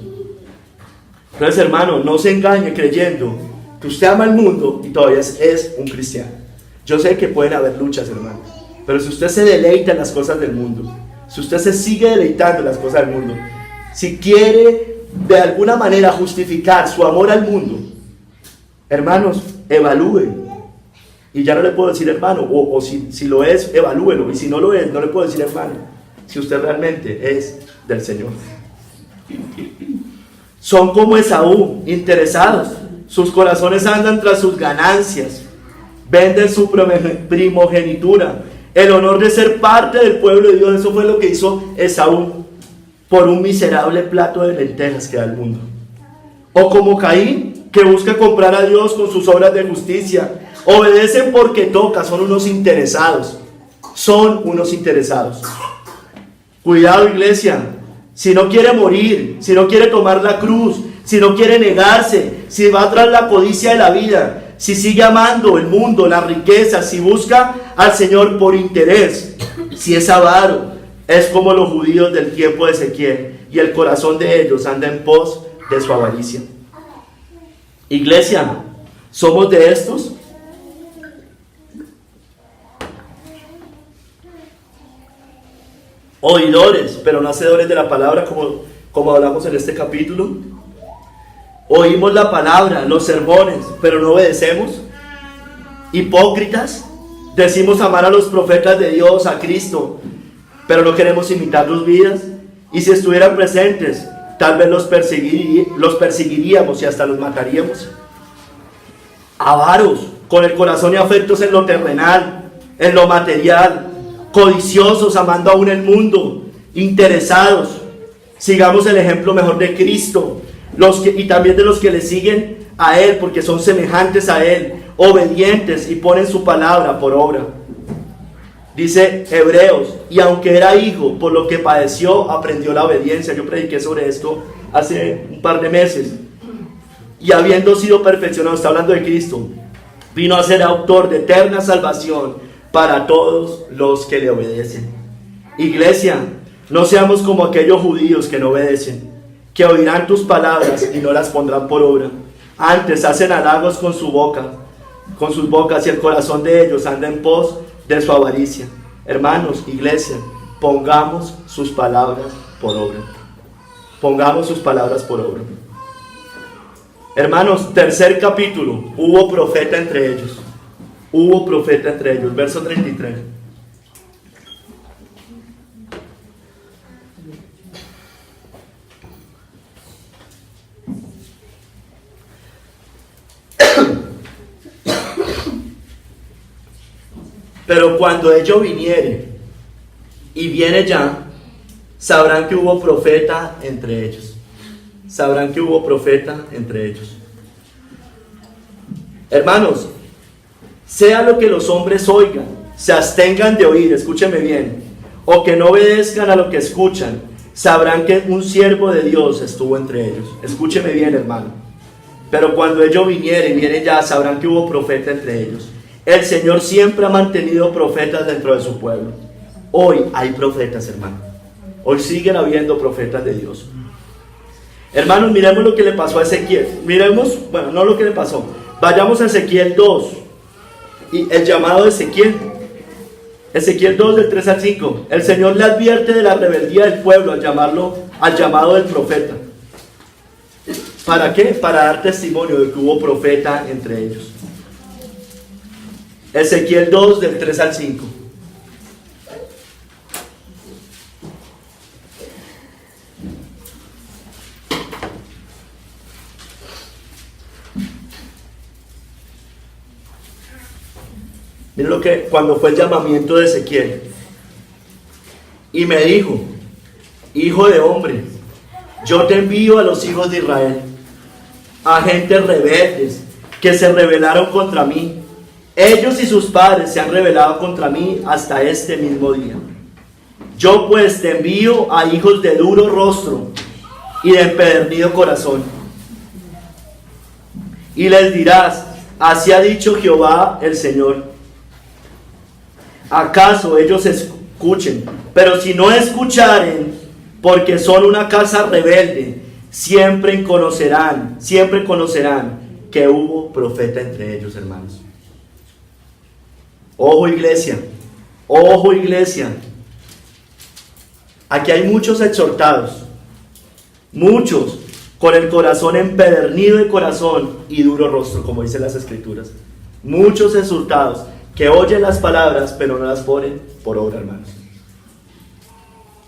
Entonces, hermano, no se engañe creyendo que usted ama el mundo y todavía es un cristiano. Yo sé que pueden haber luchas, hermano, pero si usted se deleita en las cosas del mundo, si usted se sigue deleitando en las cosas del mundo, si quiere de alguna manera justificar su amor al mundo, hermanos, evalúe. Y ya no le puedo decir hermano, o si lo es, evalúelo. Y si no lo es, no le puedo decir hermano, si usted realmente es del Señor. Son como Esaú, interesados. Sus corazones andan tras sus ganancias. Venden su primogenitura, el honor de ser parte del pueblo de Dios. Eso fue lo que hizo Esaú por un miserable plato de lentejas que da el mundo. O como Caín, que busca comprar a Dios con sus obras de justicia. Obedecen porque toca, son unos interesados. Son unos interesados. Cuidado, iglesia. Si no quiere morir, si no quiere tomar la cruz, si no quiere negarse, si va tras la codicia de la vida, si sigue amando el mundo, las riquezas, si busca al Señor por interés, si es avaro, es como los judíos del tiempo de Ezequiel, y el corazón de ellos anda en pos de su avaricia. Iglesia, ¿somos de estos? Oidores, pero no hacedores de la palabra, como hablamos en este capítulo. Oímos la palabra, los sermones, pero no obedecemos. Hipócritas, decimos amar a los profetas de Dios, a Cristo, pero no queremos imitar sus vidas. Y si estuvieran presentes, tal vez los perseguiríamos y hasta los mataríamos. Avaros, con el corazón y afectos en lo terrenal, en lo material, codiciosos, amando aún el mundo, interesados. Sigamos el ejemplo mejor de Cristo, y también de los que le siguen a Él, porque son semejantes a Él, obedientes y ponen su palabra por obra. Dice Hebreos, y aunque era hijo, por lo que padeció, aprendió la obediencia. Yo prediqué sobre esto hace un par de meses, y habiendo sido perfeccionado, está hablando de Cristo, vino a ser autor de eterna salvación para todos los que le obedecen. Iglesia, no seamos como aquellos judíos que no obedecen, que oirán tus palabras y no las pondrán por obra. Antes hacen halagos con su boca, con sus bocas, y el corazón de ellos anda en pos de su avaricia. Hermanos, iglesia, pongamos sus palabras por obra. Pongamos sus palabras por obra. Hermanos, tercer capítulo, hubo profeta entre ellos. Hubo profeta entre ellos, verso 33. Pero cuando ello viniere, y viene ya, sabrán que hubo profeta entre ellos. Sabrán que hubo profeta entre ellos. Hermanos, sea lo que los hombres oigan, se abstengan de oír, escúcheme bien, o que no obedezcan a lo que escuchan, sabrán que un siervo de Dios estuvo entre ellos. Escúcheme bien, hermano. Pero cuando ello viniere, y viene ya, sabrán que hubo profeta entre ellos. El Señor siempre ha mantenido profetas dentro de su pueblo. Hoy hay profetas, hermano. Hoy siguen habiendo profetas de Dios. Hermanos, miremos lo que le pasó a Ezequiel. Miremos, bueno, no lo que le pasó. Vayamos a Ezequiel 2. Y el llamado de Ezequiel. Ezequiel 2 del 3 al 5. El Señor le advierte de la rebeldía del pueblo al llamarlo, al llamado del profeta. ¿Para qué? Para dar testimonio de que hubo profeta entre ellos. Ezequiel 2 del 3 al 5. Miren lo que cuando fue el llamamiento de Ezequiel. Y me dijo: hijo de hombre, yo te envío a los hijos de Israel, a gentes rebeldes que se rebelaron contra mí. Ellos y sus padres se han rebelado contra mí hasta este mismo día. Yo pues te envío a hijos de duro rostro y de empedernido corazón. Y les dirás: así ha dicho Jehová el Señor. ¿Acaso ellos escuchen? Pero si no escucharen, porque son una casa rebelde, siempre conocerán que hubo profeta entre ellos, hermanos. Ojo, iglesia, ojo, iglesia. Aquí hay muchos exhortados, muchos con el corazón empedernido de corazón y duro rostro, como dicen las escrituras. Muchos exhortados que oyen las palabras pero no las ponen por obra, hermanos.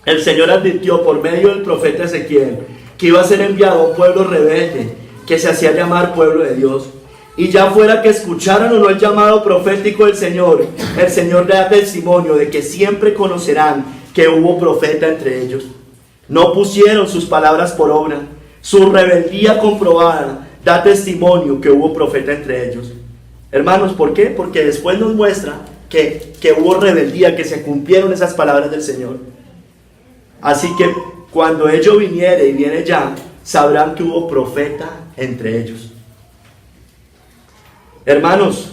El Señor advirtió por medio del profeta Ezequiel que iba a ser enviado a un pueblo rebelde que se hacía llamar pueblo de Dios. Y ya fuera que escucharan o no el llamado profético del Señor, el Señor le da testimonio de que siempre conocerán que hubo profeta entre ellos. No pusieron sus palabras por obra. Su rebeldía comprobada da testimonio que hubo profeta entre ellos. Hermanos, ¿por qué? Porque después nos muestra que hubo rebeldía, que se cumplieron esas palabras del Señor. Así que cuando ello viniere, y viene ya, sabrán que hubo profeta entre ellos. Hermanos,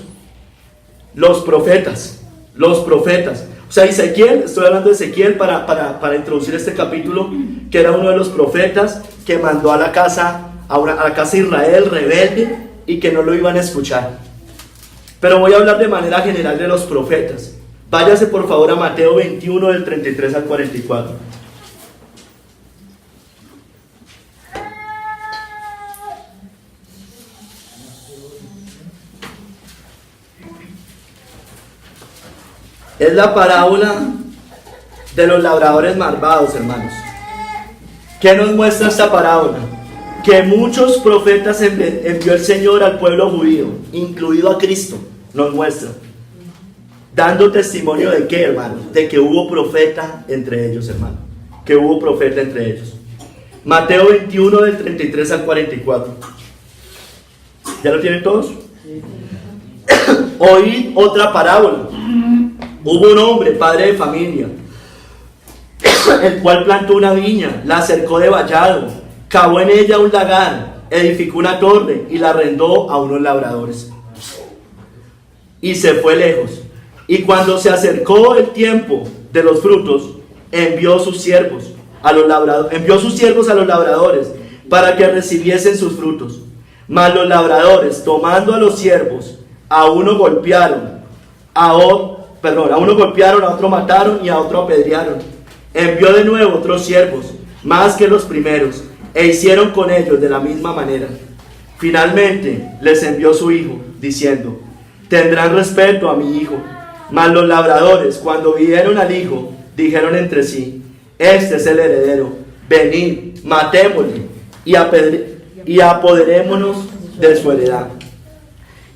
los profetas, o sea, Ezequiel, estoy hablando de Ezequiel para introducir este capítulo, que era uno de los profetas que mandó a la casa de Israel rebelde y que no lo iban a escuchar. Pero voy a hablar de manera general de los profetas. Váyase por favor a Mateo 21 del 33 al 44. Es la parábola de los labradores malvados, hermanos. ¿Qué nos muestra esta parábola? Que muchos profetas envió el Señor al pueblo judío, incluido a Cristo, nos muestra. Dando testimonio de qué, hermanos? De que hubo profeta entre ellos, hermanos. Que hubo profeta entre ellos. Mateo 21 del 33 al 44. ¿Ya lo tienen todos? Oíd otra parábola. Hubo un hombre, padre de familia, el cual plantó una viña, la cercó de vallado cavó en ella un lagar, edificó una torre y la arrendó a unos labradores. Y se fue lejos. Y cuando se acercó el tiempo de los frutos, envió sus siervos a los labradores para que recibiesen sus frutos. Mas los labradores, tomando a los siervos, a uno golpearon, a otro mataron y a otro apedrearon. Envió de nuevo otros siervos, más que los primeros, e hicieron con ellos de la misma manera. Finalmente les envió su hijo, diciendo: tendrán respeto a mi hijo. Mas los labradores, cuando vieron al hijo, dijeron entre sí: este es el heredero, venid, matémosle y apoderémonos de su heredad.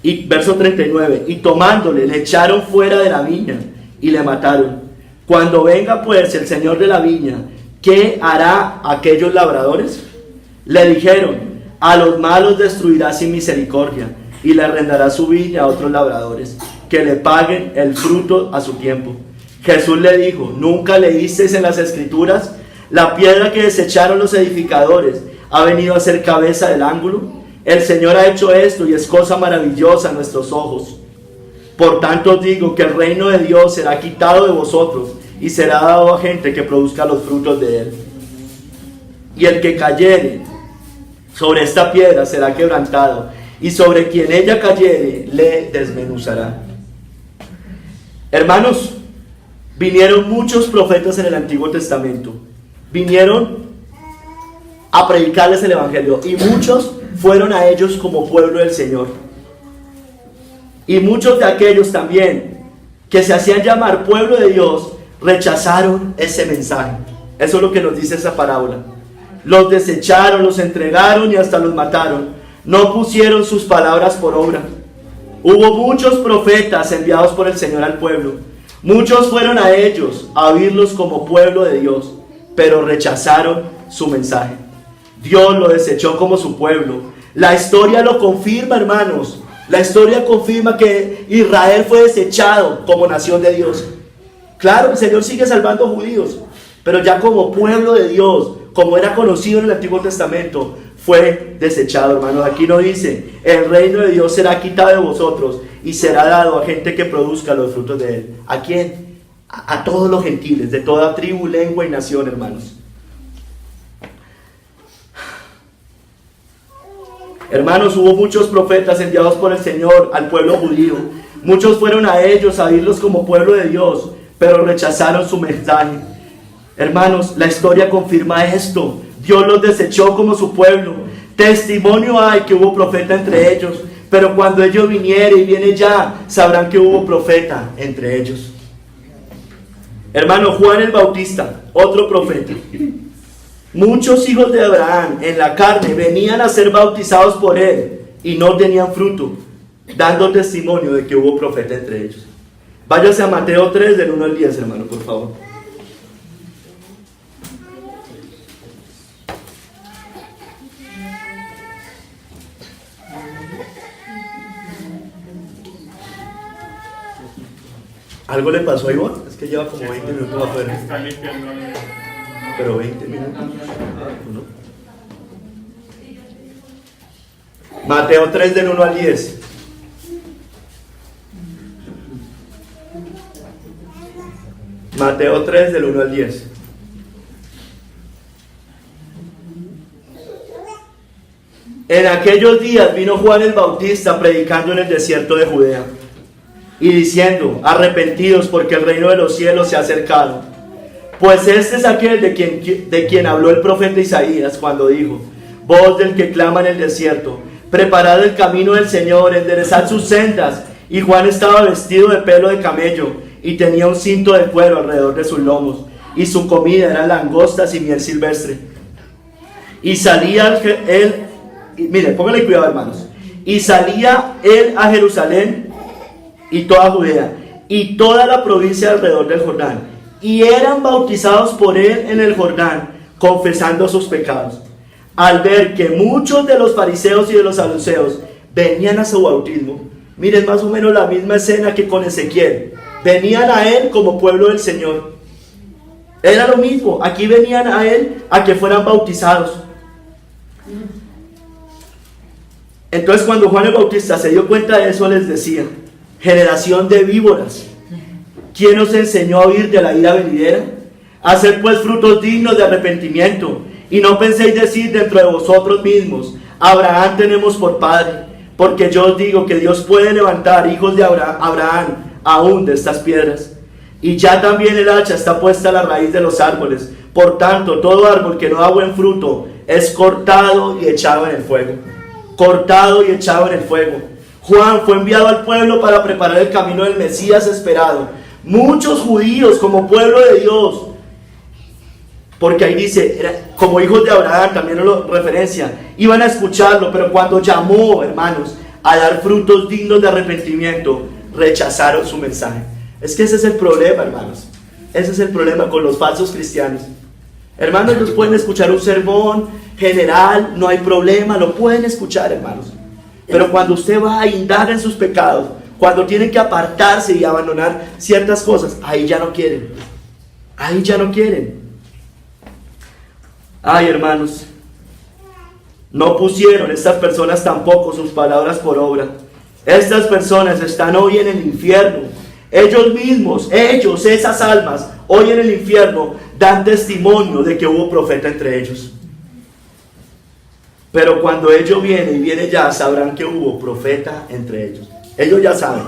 Y verso 39, y tomándole, le echaron fuera de la viña y le mataron. Cuando venga pues el señor de la viña, ¿qué hará aquellos labradores? Le dijeron: a los malos destruirá sin misericordia, y le arrendará su viña a otros labradores, que le paguen el fruto a su tiempo. Jesús le dijo: ¿nunca leísteis en las Escrituras? La piedra que desecharon los edificadores ha venido a ser cabeza del ángulo. El Señor ha hecho esto y es cosa maravillosa a nuestros ojos. Por tanto os digo que el reino de Dios será quitado de vosotros y será dado a gente que produzca los frutos de él. Y el que cayere sobre esta piedra será quebrantado, y sobre quien ella cayere le desmenuzará. Hermanos, vinieron muchos profetas en el Antiguo Testamento. Vinieron a predicarles el Evangelio, y muchos fueron a ellos como pueblo del Señor. Y muchos de aquellos también que se hacían llamar pueblo de Dios rechazaron ese mensaje. Eso es lo que nos dice esa parábola. Los desecharon, los entregaron y hasta los mataron. No pusieron sus palabras por obra. Hubo muchos profetas enviados por el Señor al pueblo. Muchos fueron a ellos a oírlos como pueblo de Dios, pero rechazaron su mensaje. Dios lo desechó como su pueblo. La historia lo confirma, hermanos. La historia confirma que Israel fue desechado como nación de Dios. Claro, el Señor sigue salvando judíos, pero ya como pueblo de Dios, como era conocido en el Antiguo Testamento, fue desechado, hermanos. Aquí no dice: el reino de Dios será quitado de vosotros y será dado a gente que produzca los frutos de él. ¿A quién? A todos los gentiles, de toda tribu, lengua y nación, hermanos. Hermanos, hubo muchos profetas enviados por el Señor al pueblo judío. Muchos fueron a ellos a oírlos como pueblo de Dios, pero rechazaron su mensaje. Hermanos, la historia confirma esto. Dios los desechó como su pueblo. Testimonio hay que hubo profeta entre ellos, pero cuando ellos vinieren y viene ya, sabrán que hubo profeta entre ellos. Hermano, Juan el Bautista, otro profeta. Muchos hijos de Abraham en la carne venían a ser bautizados por él y no tenían fruto, dando testimonio de que hubo profeta entre ellos. Váyase a Mateo 3 del 1 al 10, hermano, por favor. ¿Algo le pasó a Ivonne? Es que lleva como 20 minutos afuera. Está limpiando. Pero 20 minutos. ¿No? Mateo 3 del 1 al 10. Mateo 3 del 1 al 10. En aquellos días vino Juan el Bautista predicando en el desierto de Judea y diciendo: arrepentidos, porque el reino de los cielos se ha acercado. Pues este es aquel de quien habló el profeta Isaías cuando dijo: voz del que clama en el desierto, preparad el camino del Señor, enderezad sus sendas. Y Juan estaba vestido de pelo de camello y tenía un cinto de cuero alrededor de sus lomos, y su comida eran langostas y miel silvestre. Y salía él, mire, póngale cuidado, hermanos. Y salía él a Jerusalén y toda Judea y toda la provincia alrededor del Jordán, y eran bautizados por él en el Jordán, confesando sus pecados. Al ver que muchos de los fariseos y de los saduceos venían a su bautismo, miren más o menos la misma escena que con Ezequiel, venían a él como pueblo del Señor. Era lo mismo, aquí venían a él a que fueran bautizados. Entonces cuando Juan el Bautista se dio cuenta de eso, les decía: generación de víboras, ¿quién os enseñó a huir de la ira venidera? Haced pues frutos dignos de arrepentimiento, y no penséis decir dentro de vosotros mismos: Abraham tenemos por padre, porque yo os digo que Dios puede levantar hijos de Abraham aún de estas piedras. Y ya también el hacha está puesta a la raíz de los árboles. Por tanto, todo árbol que no da buen fruto es cortado y echado en el fuego. Cortado y echado en el fuego. Juan fue enviado al pueblo para preparar el camino del Mesías esperado. Muchos judíos, como pueblo de Dios, porque ahí dice, como hijos de Abraham, también lo referencia, iban a escucharlo, pero cuando llamó, hermanos, a dar frutos dignos de arrepentimiento, rechazaron su mensaje. Es que ese es el problema, hermanos. Ese es el problema con los falsos cristianos. Hermanos, ellos pueden escuchar un sermón general, no hay problema, lo pueden escuchar, hermanos. Pero cuando usted va a indagar en sus pecados, cuando tienen que apartarse y abandonar ciertas cosas, ahí ya no quieren. Ahí ya no quieren. Ay, hermanos, no pusieron estas personas tampoco sus palabras por obra. Estas personas están hoy en el infierno. Ellos mismos, esas almas, hoy en el infierno, dan testimonio de que hubo profeta entre ellos. Pero cuando ellos vienen ya, sabrán que hubo profeta entre ellos. Ellos ya saben.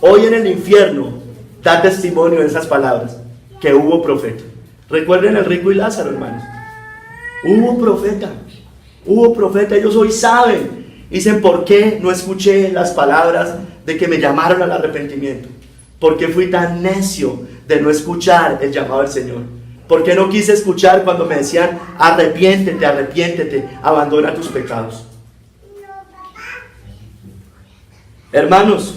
Hoy en el infierno, da testimonio de esas palabras, que hubo profeta. Recuerden el rico y Lázaro, hermanos. Hubo profeta, ellos hoy saben. Dicen: ¿por qué no escuché las palabras de que me llamaron al arrepentimiento? ¿Por qué fui tan necio de no escuchar el llamado del Señor? ¿Por qué no quise escuchar cuando me decían: arrepiéntete, abandona tus pecados? Hermanos,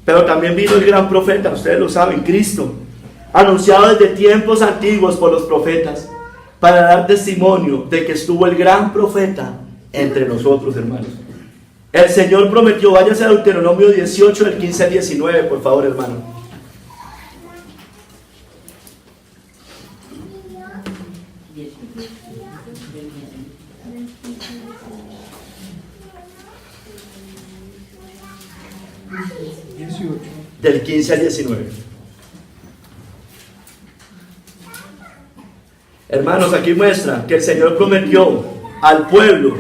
pero también vino el gran profeta, ustedes lo saben, Cristo, anunciado desde tiempos antiguos por los profetas, para dar testimonio de que estuvo el gran profeta entre nosotros, hermanos. El Señor prometió, váyase a Deuteronomio 18, del 15 al 19, por favor, hermano. Del 15 al 19. Hermanos, aquí muestra que el Señor prometió al pueblo,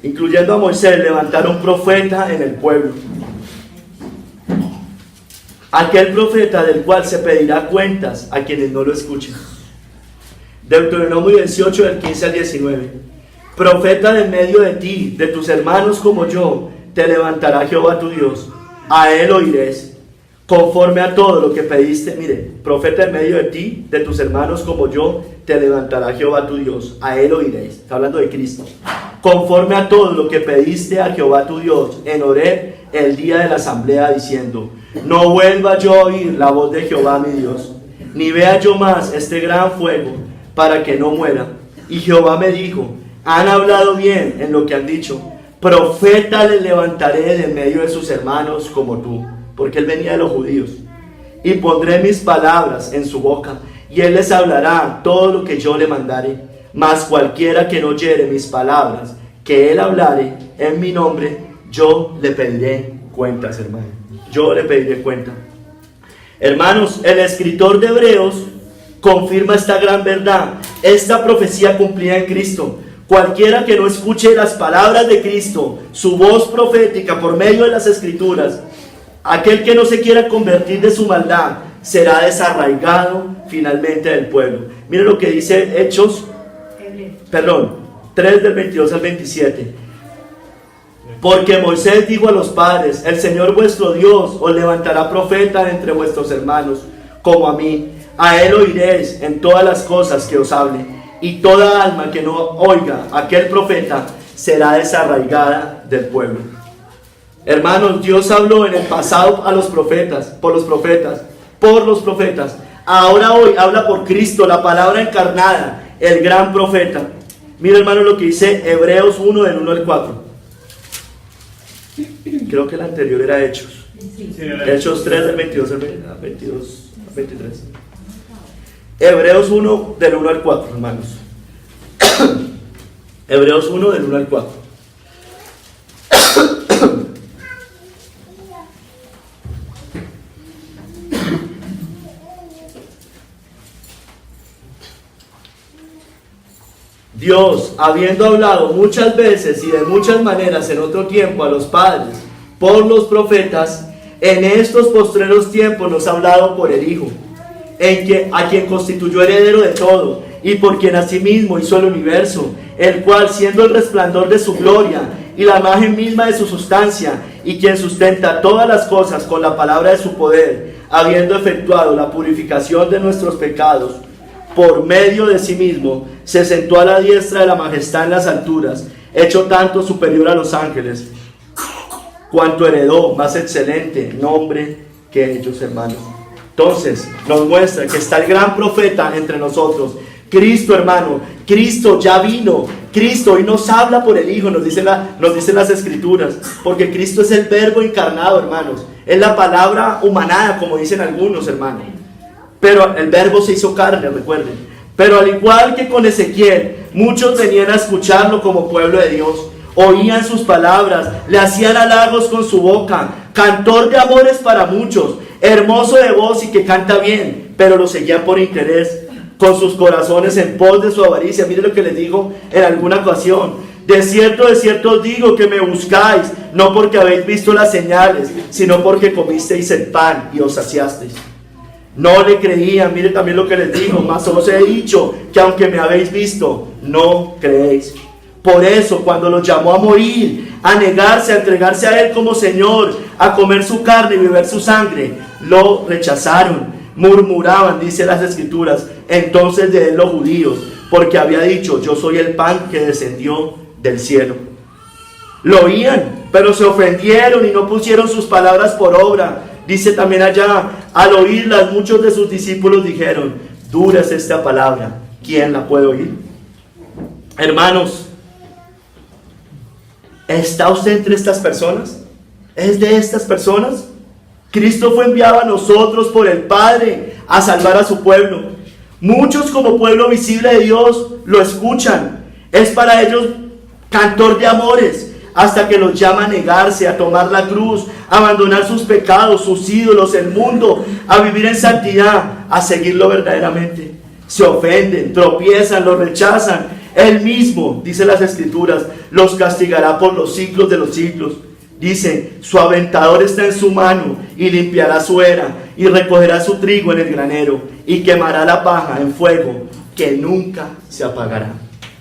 incluyendo a Moisés, levantar un profeta en el pueblo. Aquel profeta del cual se pedirá cuentas a quienes no lo escuchen. Deuteronomio 18, del 15 al 19. Profeta de en medio de ti, de tus hermanos como yo, te levantará Jehová tu Dios. A él oirás, conforme a todo lo que pediste. Mire, profeta en medio de ti, de tus hermanos como yo, te levantará Jehová tu Dios. A él oirás. Está hablando de Cristo. Conforme a todo lo que pediste a Jehová tu Dios en Horeb, el día de la asamblea, diciendo: no vuelva yo a oír la voz de Jehová mi Dios, ni vea yo más este gran fuego, para que no muera. Y Jehová me dijo: han hablado bien en lo que han dicho. Profeta le levantaré de medio de sus hermanos como tú, porque él venía de los judíos. Y pondré mis palabras en su boca, y él les hablará todo lo que yo le mandare. Mas cualquiera que no oyere mis palabras, que él hablare en mi nombre, yo le pediré cuentas, hermano. Yo le pediré cuenta. Hermanos, el escritor de Hebreos confirma esta gran verdad, esta profecía cumplida en Cristo. Cualquiera que no escuche las palabras de Cristo, su voz profética por medio de las Escrituras, aquel que no se quiera convertir de su maldad, será desarraigado finalmente del pueblo. Miren lo que dice Hechos 3, del 22 al 27. Porque Moisés dijo a los padres: el Señor vuestro Dios os levantará profeta entre vuestros hermanos, como a mí. A él oiréis en todas las cosas que os hable. Y toda alma que no oiga a aquel profeta será desarraigada del pueblo. Hermanos, Dios habló en el pasado a los profetas, por los profetas. Ahora hoy habla por Cristo, la palabra encarnada, el gran profeta. Mira, hermano, lo que dice Hebreos 1, del 1 al 4. Creo que el anterior era Hechos. Hechos 3, del 22 al 23. Hebreos 1, del 1 al 4, hermanos. Hebreos 1 del 1 al 4. Dios, habiendo hablado muchas veces y de muchas maneras en otro tiempo a los padres por los profetas, en estos postreros tiempos nos ha hablado por el Hijo, a quien constituyó heredero de todo, y por quien asimismo hizo el universo, el cual, siendo el resplandor de su gloria y la imagen misma de su sustancia, y quien sustenta todas las cosas con la palabra de su poder, habiendo efectuado la purificación de nuestros pecados, por medio de sí mismo, se sentó a la diestra de la majestad en las alturas, hecho tanto superior a los ángeles, cuanto heredó más excelente nombre que ellos, hermanos. Entonces, nos muestra que está el gran profeta entre nosotros, Cristo, hermano. Cristo ya vino. Cristo hoy nos habla por el Hijo, nos dicen las Escrituras, porque Cristo es el Verbo encarnado, hermanos. Es la palabra humanada, como dicen algunos, hermanos. Pero el Verbo se hizo carne, recuerden. Pero al igual que con Ezequiel, muchos venían a escucharlo como pueblo de Dios. Oían sus palabras, le hacían halagos con su boca, cantor de amores para muchos, hermoso de voz y que canta bien, pero lo seguían por interés, con sus corazones en pos de su avaricia. Mire lo que les digo en alguna ocasión: de cierto os digo que me buscáis, no porque habéis visto las señales, sino porque comisteis el pan y os saciasteis. No le creían. Mire también lo que les digo: mas os he dicho que aunque me habéis visto, no creéis. Por eso, cuando los llamó a morir, a negarse, a entregarse a Él como Señor, a comer su carne y beber su sangre, lo rechazaron, murmuraban, dice las Escrituras, entonces de Él los judíos, porque había dicho: yo soy el pan que descendió del cielo. Lo oían, pero se ofendieron y no pusieron sus palabras por obra. Dice también allá: al oírlas, muchos de sus discípulos dijeron: dura es esta palabra, ¿quién la puede oír? Hermanos, ¿está usted entre estas personas? ¿Es de estas personas? Cristo fue enviado a nosotros por el Padre a salvar a su pueblo. Muchos, como pueblo visible de Dios, lo escuchan. Es para ellos cantor de amores, hasta que los llama a negarse, a tomar la cruz, a abandonar sus pecados, sus ídolos, el mundo, a vivir en santidad, a seguirlo verdaderamente. Se ofenden, tropiezan, lo rechazan. Él mismo, dice las Escrituras, los castigará por los siglos de los siglos. Dice: su aventador está en su mano, y limpiará su era, y recogerá su trigo en el granero, y quemará la paja en fuego, que nunca se apagará,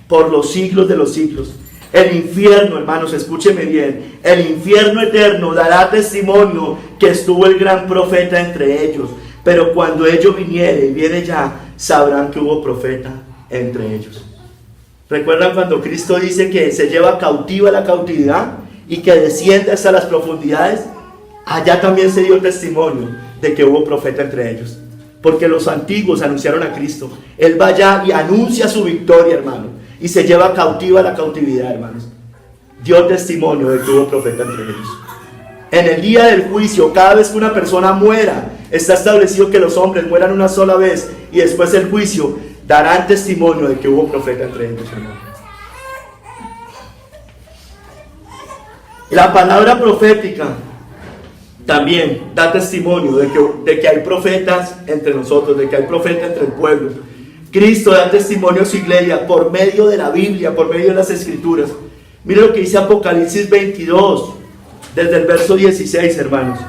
por los siglos de los siglos. El infierno, hermanos, escúcheme bien, el infierno eterno dará testimonio que estuvo el gran profeta entre ellos, pero cuando ello viniere, y viene ya, sabrán que hubo profeta entre ellos. ¿Recuerdan cuando Cristo dice que se lleva cautiva la cautividad y que desciende hasta las profundidades? Allá también se dio testimonio de que hubo profeta entre ellos, porque los antiguos anunciaron a Cristo. Él va allá y anuncia su victoria, hermano, y se lleva cautiva la cautividad, hermanos. Dio testimonio de que hubo profeta entre ellos. En el día del juicio, cada vez que una persona muera, está establecido que los hombres mueran una sola vez, y después del juicio darán testimonio de que hubo profeta entre ellos, hermano. La palabra profética también da testimonio de que hay profetas entre nosotros, de que hay profeta entre el pueblo. Cristo da testimonio a su iglesia por medio de la Biblia, por medio de las Escrituras. Mire lo que dice Apocalipsis 22, desde el verso 16, hermanos.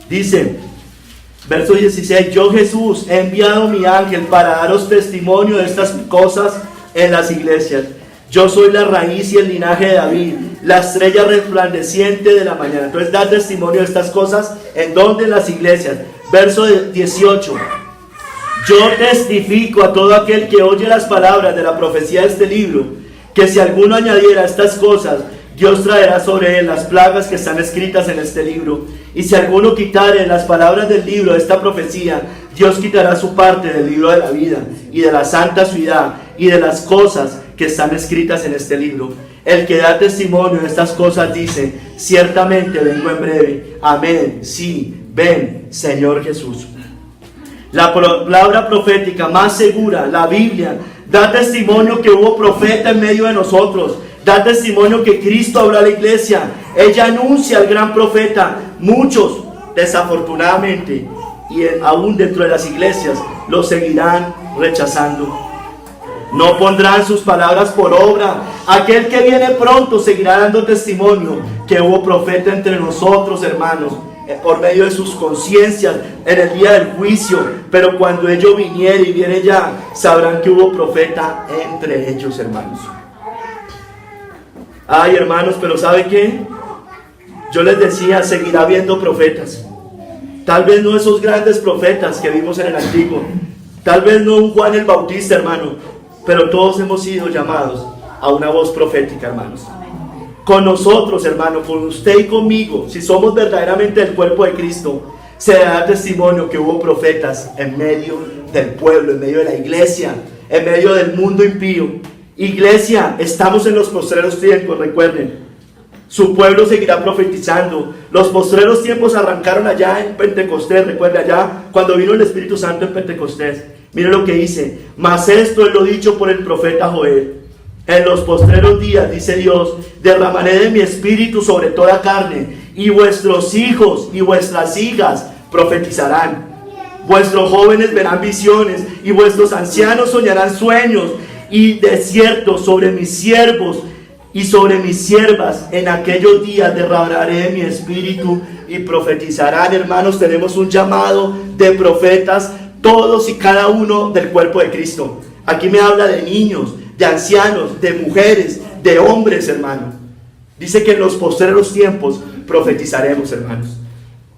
Dice, verso 16: yo, Jesús, he enviado mi ángel para daros testimonio de estas cosas en las iglesias. Yo soy la raíz y el linaje de David, la estrella resplandeciente de la mañana. Entonces da testimonio de estas cosas, ¿en dónde? En las iglesias. Verso 18: yo testifico a todo aquel que oye las palabras de la profecía de este libro, que si alguno añadiera estas cosas, Dios traerá sobre él las plagas que están escritas en este libro. Y si alguno quitare las palabras del libro de esta profecía, Dios quitará su parte del libro de la vida y de la santa ciudad y de las cosas que están escritas en este libro. El que da testimonio de estas cosas dice: ciertamente vengo en breve. Amén. Sí, ven, Señor Jesús. La palabra profética más segura, la Biblia, da testimonio que hubo profeta en medio de nosotros. Da testimonio que Cristo habló a la iglesia. Ella anuncia al gran profeta. Muchos, desafortunadamente, y aún dentro de las iglesias, lo seguirán rechazando. No pondrán sus palabras por obra. Aquel que viene pronto seguirá dando testimonio que hubo profeta entre nosotros, hermanos, por medio de sus conciencias en el día del juicio. Pero cuando ellos vinieren y vienen ya, sabrán que hubo profeta entre ellos, hermanos. Ay, hermanos, pero ¿sabe qué? Yo les decía, seguirá habiendo profetas. Tal vez no esos grandes profetas que vimos en el Antiguo. Tal vez no un Juan el Bautista, hermano. Pero todos hemos sido llamados a una voz profética, hermanos. Con nosotros, hermano, con usted y conmigo, si somos verdaderamente el cuerpo de Cristo, se dará testimonio que hubo profetas en medio del pueblo, en medio de la iglesia, en medio del mundo impío. Iglesia, estamos en los postreros tiempos, recuerden. Su pueblo seguirá profetizando. Los postreros tiempos arrancaron allá en Pentecostés, recuerden, allá cuando vino el Espíritu Santo en Pentecostés. Miren lo que dice: mas esto es lo dicho por el profeta Joel. En los postreros días, dice Dios, derramaré de mi espíritu sobre toda carne, y vuestros hijos y vuestras hijas profetizarán. Vuestros jóvenes verán visiones, y vuestros ancianos soñarán sueños. Y de cierto, sobre mis siervos y sobre mis siervas en aquellos días derramaré mi espíritu y profetizarán. Hermanos, tenemos un llamado de profetas, todos y cada uno del cuerpo de Cristo. Aquí me habla de niños, de ancianos, de mujeres, de hombres, hermano. Dice que en los postreros tiempos profetizaremos, hermanos.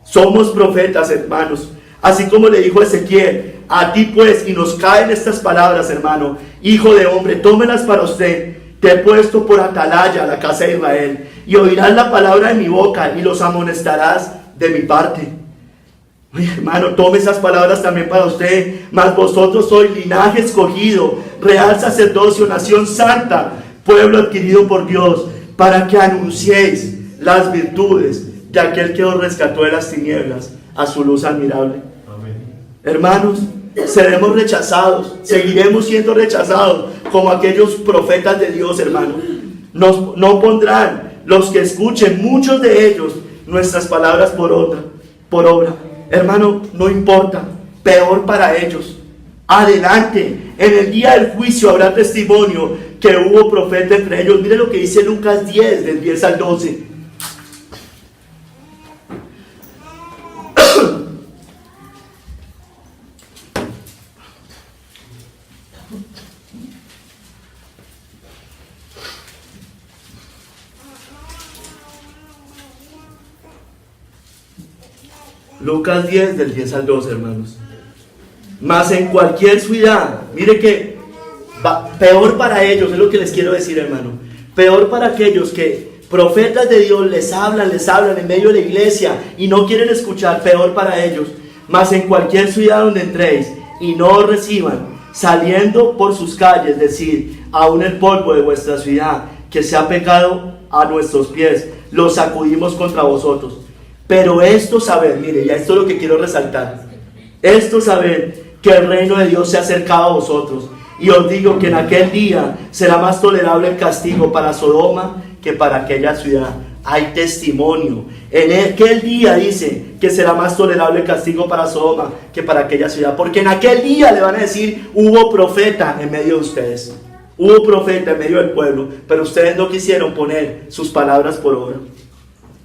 Somos profetas, hermanos. Así como le dijo Ezequiel: a ti pues, y nos caen estas palabras, hermano, hijo de hombre, tómelas para usted. Te he puesto por atalaya a la casa de Israel, y oirás la palabra de mi boca, y los amonestarás de mi parte. Oye, hermano, tome esas palabras también para usted. Mas vosotros sois linaje escogido, real sacerdocio, nación santa, pueblo adquirido por Dios, para que anunciéis las virtudes de aquel que os rescató de las tinieblas a su luz admirable. Amén. Hermanos, seremos rechazados, seguiremos siendo rechazados como aquellos profetas de Dios, hermano. No pondrán los que escuchen, muchos de ellos, nuestras palabras por obra. Hermano, no importa, peor para ellos. Adelante, en el día del juicio habrá testimonio que hubo profeta entre ellos. Mire lo que dice Lucas 10, del 10 al 12. Lucas 10, del 10 al 12, hermanos. Mas en cualquier ciudad, mire que peor para ellos, es lo que les quiero decir, hermano. Peor para aquellos que profetas de Dios les hablan en medio de la iglesia y no quieren escuchar, peor para ellos. Mas en cualquier ciudad donde entréis y no os reciban, saliendo por sus calles, decid: aún el polvo de vuestra ciudad, que se ha pegado a nuestros pies, lo sacudimos contra vosotros. Pero esto saber, mire, ya esto es lo que quiero resaltar. Esto saber que el reino de Dios se ha acercado a vosotros. Y os digo que en aquel día será más tolerable el castigo para Sodoma que para aquella ciudad. Hay testimonio. En aquel día dice que será más tolerable el castigo para Sodoma que para aquella ciudad. Porque en aquel día le van a decir: hubo profeta en medio de ustedes. Hubo profeta en medio del pueblo. Pero ustedes no quisieron poner sus palabras por obra.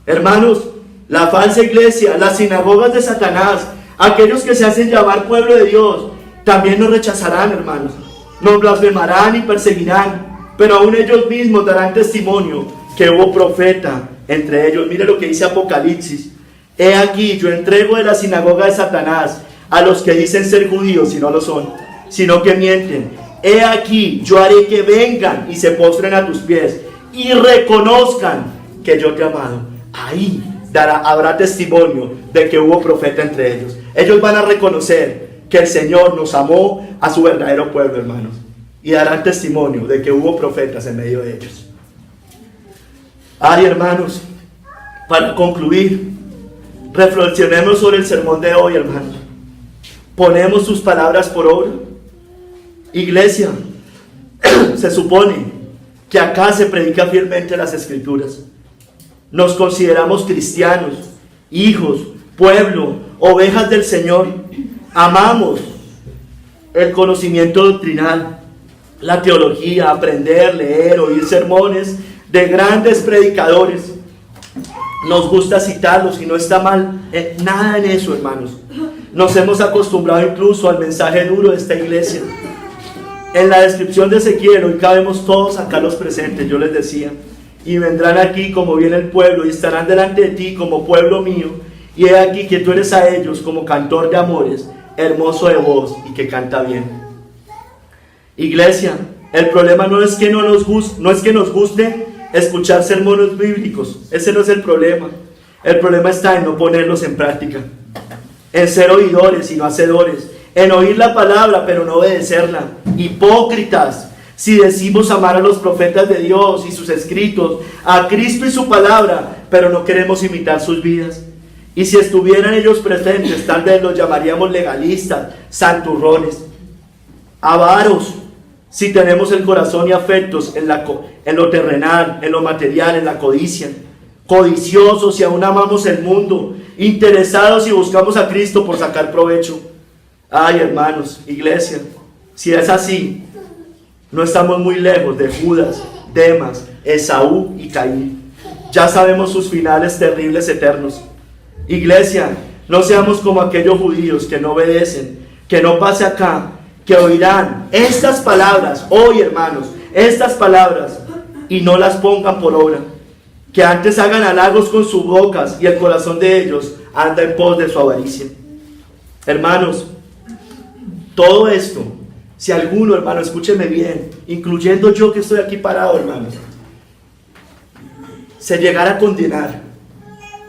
Hermanos, la falsa iglesia, las sinagogas de Satanás, aquellos que se hacen llamar pueblo de Dios, también nos rechazarán, hermanos. Nos blasfemarán y perseguirán, pero aún ellos mismos darán testimonio que hubo profeta entre ellos. Mire lo que dice Apocalipsis: he aquí, yo entrego de la sinagoga de Satanás a los que dicen ser judíos y no lo son, sino que mienten. He aquí, yo haré que vengan y se postren a tus pies y reconozcan que yo te he amado. Ahí habrá testimonio de que hubo profeta entre ellos. Ellos van a reconocer que el Señor nos amó a su verdadero pueblo, hermanos, y darán testimonio de que hubo profetas en medio de ellos. Ay, hermanos, para concluir, Reflexionemos sobre el sermón de hoy, hermanos. ¿Ponemos sus palabras por obra? Iglesia, se supone que acá se predica fielmente las Escrituras. Nos consideramos cristianos, hijos, pueblo, ovejas del Señor. Amamos el conocimiento doctrinal, la teología, aprender, leer, oír sermones de grandes predicadores. Nos gusta citarlos y no está mal nada en eso, hermanos. Nos hemos acostumbrado incluso al mensaje duro de esta iglesia. En la descripción de Ezequiel, hoy cabemos todos acá los presentes, yo les decía, y vendrán aquí como viene el pueblo, y estarán delante de ti como pueblo mío, y he aquí que tú eres a ellos como cantor de amores, hermoso de voz y que canta bien. Iglesia, el problema no es que nos guste escuchar sermones bíblicos, ese no es el problema. El problema está en no ponerlos en práctica, en ser oidores y no hacedores, en oír la palabra pero no obedecerla. Hipócritas, si decimos amar a los profetas de Dios y sus escritos, a Cristo y su palabra, pero no queremos imitar sus vidas. Y si estuvieran ellos presentes, tal vez los llamaríamos legalistas, santurrones, avaros, si tenemos el corazón y afectos en lo terrenal, en lo material, en la codicia, codiciosos y aún amamos el mundo, interesados y buscamos a Cristo por sacar provecho. Ay, hermanos, iglesia, si es así, no estamos muy lejos de Judas, Demas, Esaú y Caín. Ya sabemos sus finales terribles eternos. Iglesia, no seamos como aquellos judíos que no obedecen, que no pase acá, que oirán estas palabras, hoy hermanos, estas palabras, y no las pongan por obra, que antes hagan halagos con sus bocas y el corazón de ellos anda en pos de su avaricia. Hermanos, todo esto, si alguno, hermano, escúcheme bien, incluyendo yo que estoy aquí parado, hermanos, se llegara a condenar,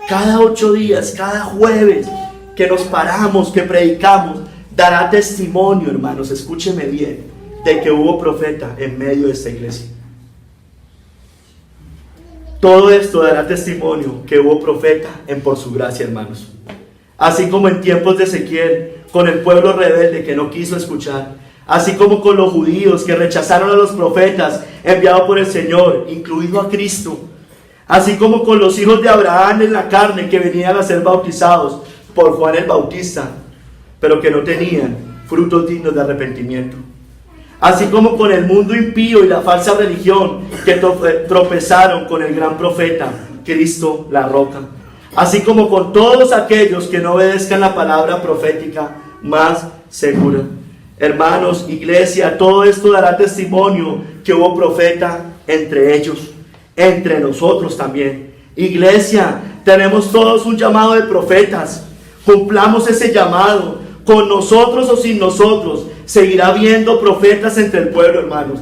cada 8 días, cada jueves que nos paramos, que predicamos, dará testimonio, hermanos, escúcheme bien, de que hubo profeta en medio de esta iglesia. Todo esto dará testimonio que hubo profeta en por su gracia, hermanos. Así como en tiempos de Ezequiel, con el pueblo rebelde que no quiso escuchar, así como con los judíos que rechazaron a los profetas enviados por el Señor, incluido a Cristo, así como con los hijos de Abraham en la carne que venían a ser bautizados por Juan el Bautista, pero que no tenían frutos dignos de arrepentimiento. Así como con el mundo impío y la falsa religión que tropezaron con el gran profeta, Cristo la roca. Así como con todos aquellos que no obedezcan la palabra profética más segura. Hermanos, iglesia, todo esto dará testimonio que hubo profeta entre ellos, entre nosotros también. Iglesia, tenemos todos un llamado de profetas. Cumplamos ese llamado. Con nosotros o sin nosotros, seguirá habiendo profetas entre el pueblo, hermanos.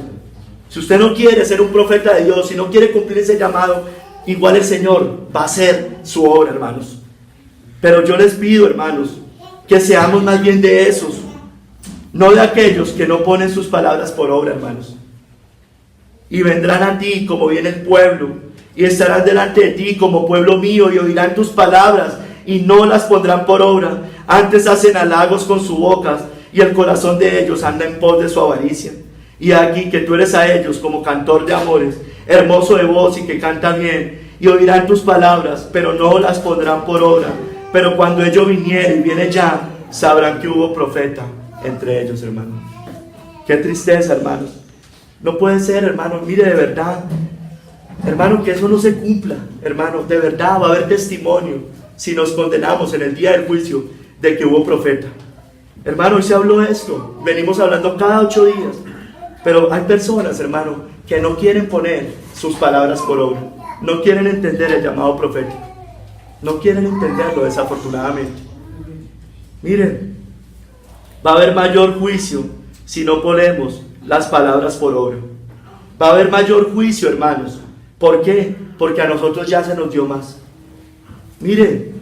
Si usted no quiere ser un profeta de Dios, si no quiere cumplir ese llamado, igual el Señor va a hacer su obra, hermanos. Pero yo les pido, hermanos, que seamos más bien de esos, no de aquellos que no ponen sus palabras por obra, hermanos. Y vendrán a ti como viene el pueblo, y estarán delante de ti como pueblo mío, y oirán tus palabras, y no las pondrán por obra. Antes hacen halagos con sus bocas, y el corazón de ellos anda en pos de su avaricia. Y aquí que tú eres a ellos como cantor de amores, hermoso de voz y que canta bien, y oirán tus palabras, pero no las pondrán por obra. Pero cuando ellos vinieren y viene ya, sabrán que hubo profeta entre ellos, hermanos. Qué tristeza, hermanos. No puede ser, hermanos, mire, de verdad, hermano, que eso no se cumpla, hermano, de verdad va a haber testimonio si nos condenamos en el día del juicio de que hubo profeta. Hermano, hoy se habló esto, venimos hablando cada 8 días, pero hay personas, hermano, que no quieren poner sus palabras por obra, no quieren entender el llamado profético, no quieren entenderlo, desafortunadamente. Miren, va a haber mayor juicio si no ponemos las palabras por obra. Va a haber mayor juicio, hermanos. ¿Por qué? Porque a nosotros ya se nos dio más. Miren,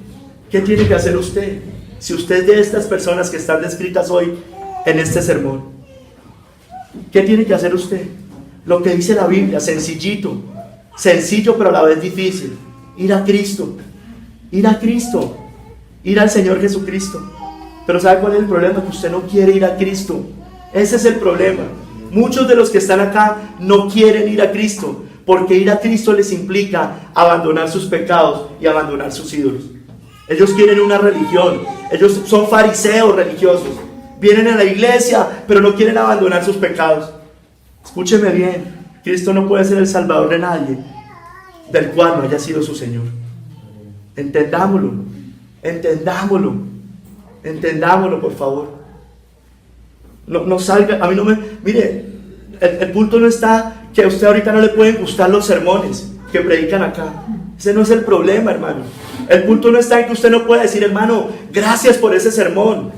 ¿qué tiene que hacer usted? Si usted es de estas personas que están descritas hoy en este sermón, ¿qué tiene que hacer usted? Lo que dice la Biblia, sencillito, sencillo pero a la vez difícil. Ir a Cristo, ir a Cristo. ir al Señor Jesucristo. Pero ¿sabe cuál es el problema? Que usted no quiere ir a Cristo. Ese es el problema. Muchos de los que están acá no quieren ir a Cristo, porque ir a Cristo les implica abandonar sus pecados y abandonar sus ídolos. Ellos quieren una religión. Ellos son fariseos religiosos. Vienen a la iglesia, pero no quieren abandonar sus pecados. Escúcheme bien. Cristo no puede ser el salvador de nadie del cual no haya sido su Señor. Entendámoslo. Entendámoslo. Entendámoslo, por favor. No salga, a mí no me... Mire, el punto no está que a usted ahorita no le pueden gustar los sermones que predican acá. Ese no es el problema, hermano. El punto no está en que usted no pueda decir, hermano, gracias por ese sermón.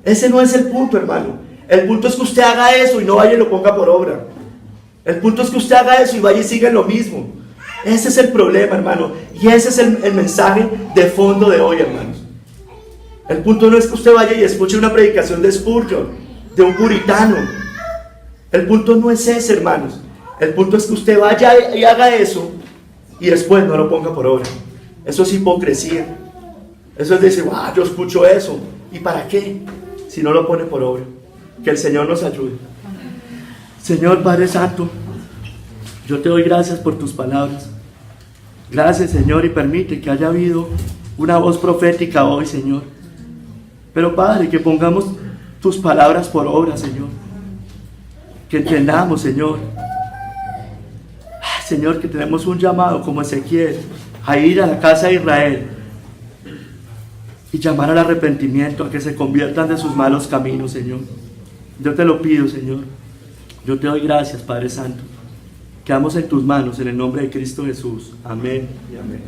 Ese no es el punto, hermano. El punto es que usted haga eso y no vaya y lo ponga por obra. El punto es que usted haga eso y vaya y siga en lo mismo. Ese es el problema, hermano. Y ese es el mensaje de fondo de hoy, hermanos. El punto no es que usted vaya y escuche una predicación de Spurgeon, de un puritano. El punto no es ese, hermanos. El punto es que usted vaya y haga eso y después no lo ponga por obra. Eso es hipocresía. Eso es decir, yo escucho eso. ¿Y para qué? Si no lo pone por obra. Que el Señor nos ayude. Señor Padre Santo, yo te doy gracias por tus palabras. Gracias, Señor, y permite que haya habido una voz profética hoy, Señor. Pero Padre, que pongamos tus palabras por obra, Señor. Que entendamos, Señor. Señor, que tenemos un llamado como Ezequiel a ir a la casa de Israel y llamar al arrepentimiento, a que se conviertan de sus malos caminos, Señor. Yo te lo pido, Señor. Yo te doy gracias, Padre Santo. Quedamos en tus manos, en el nombre de Cristo Jesús. Amén y amén.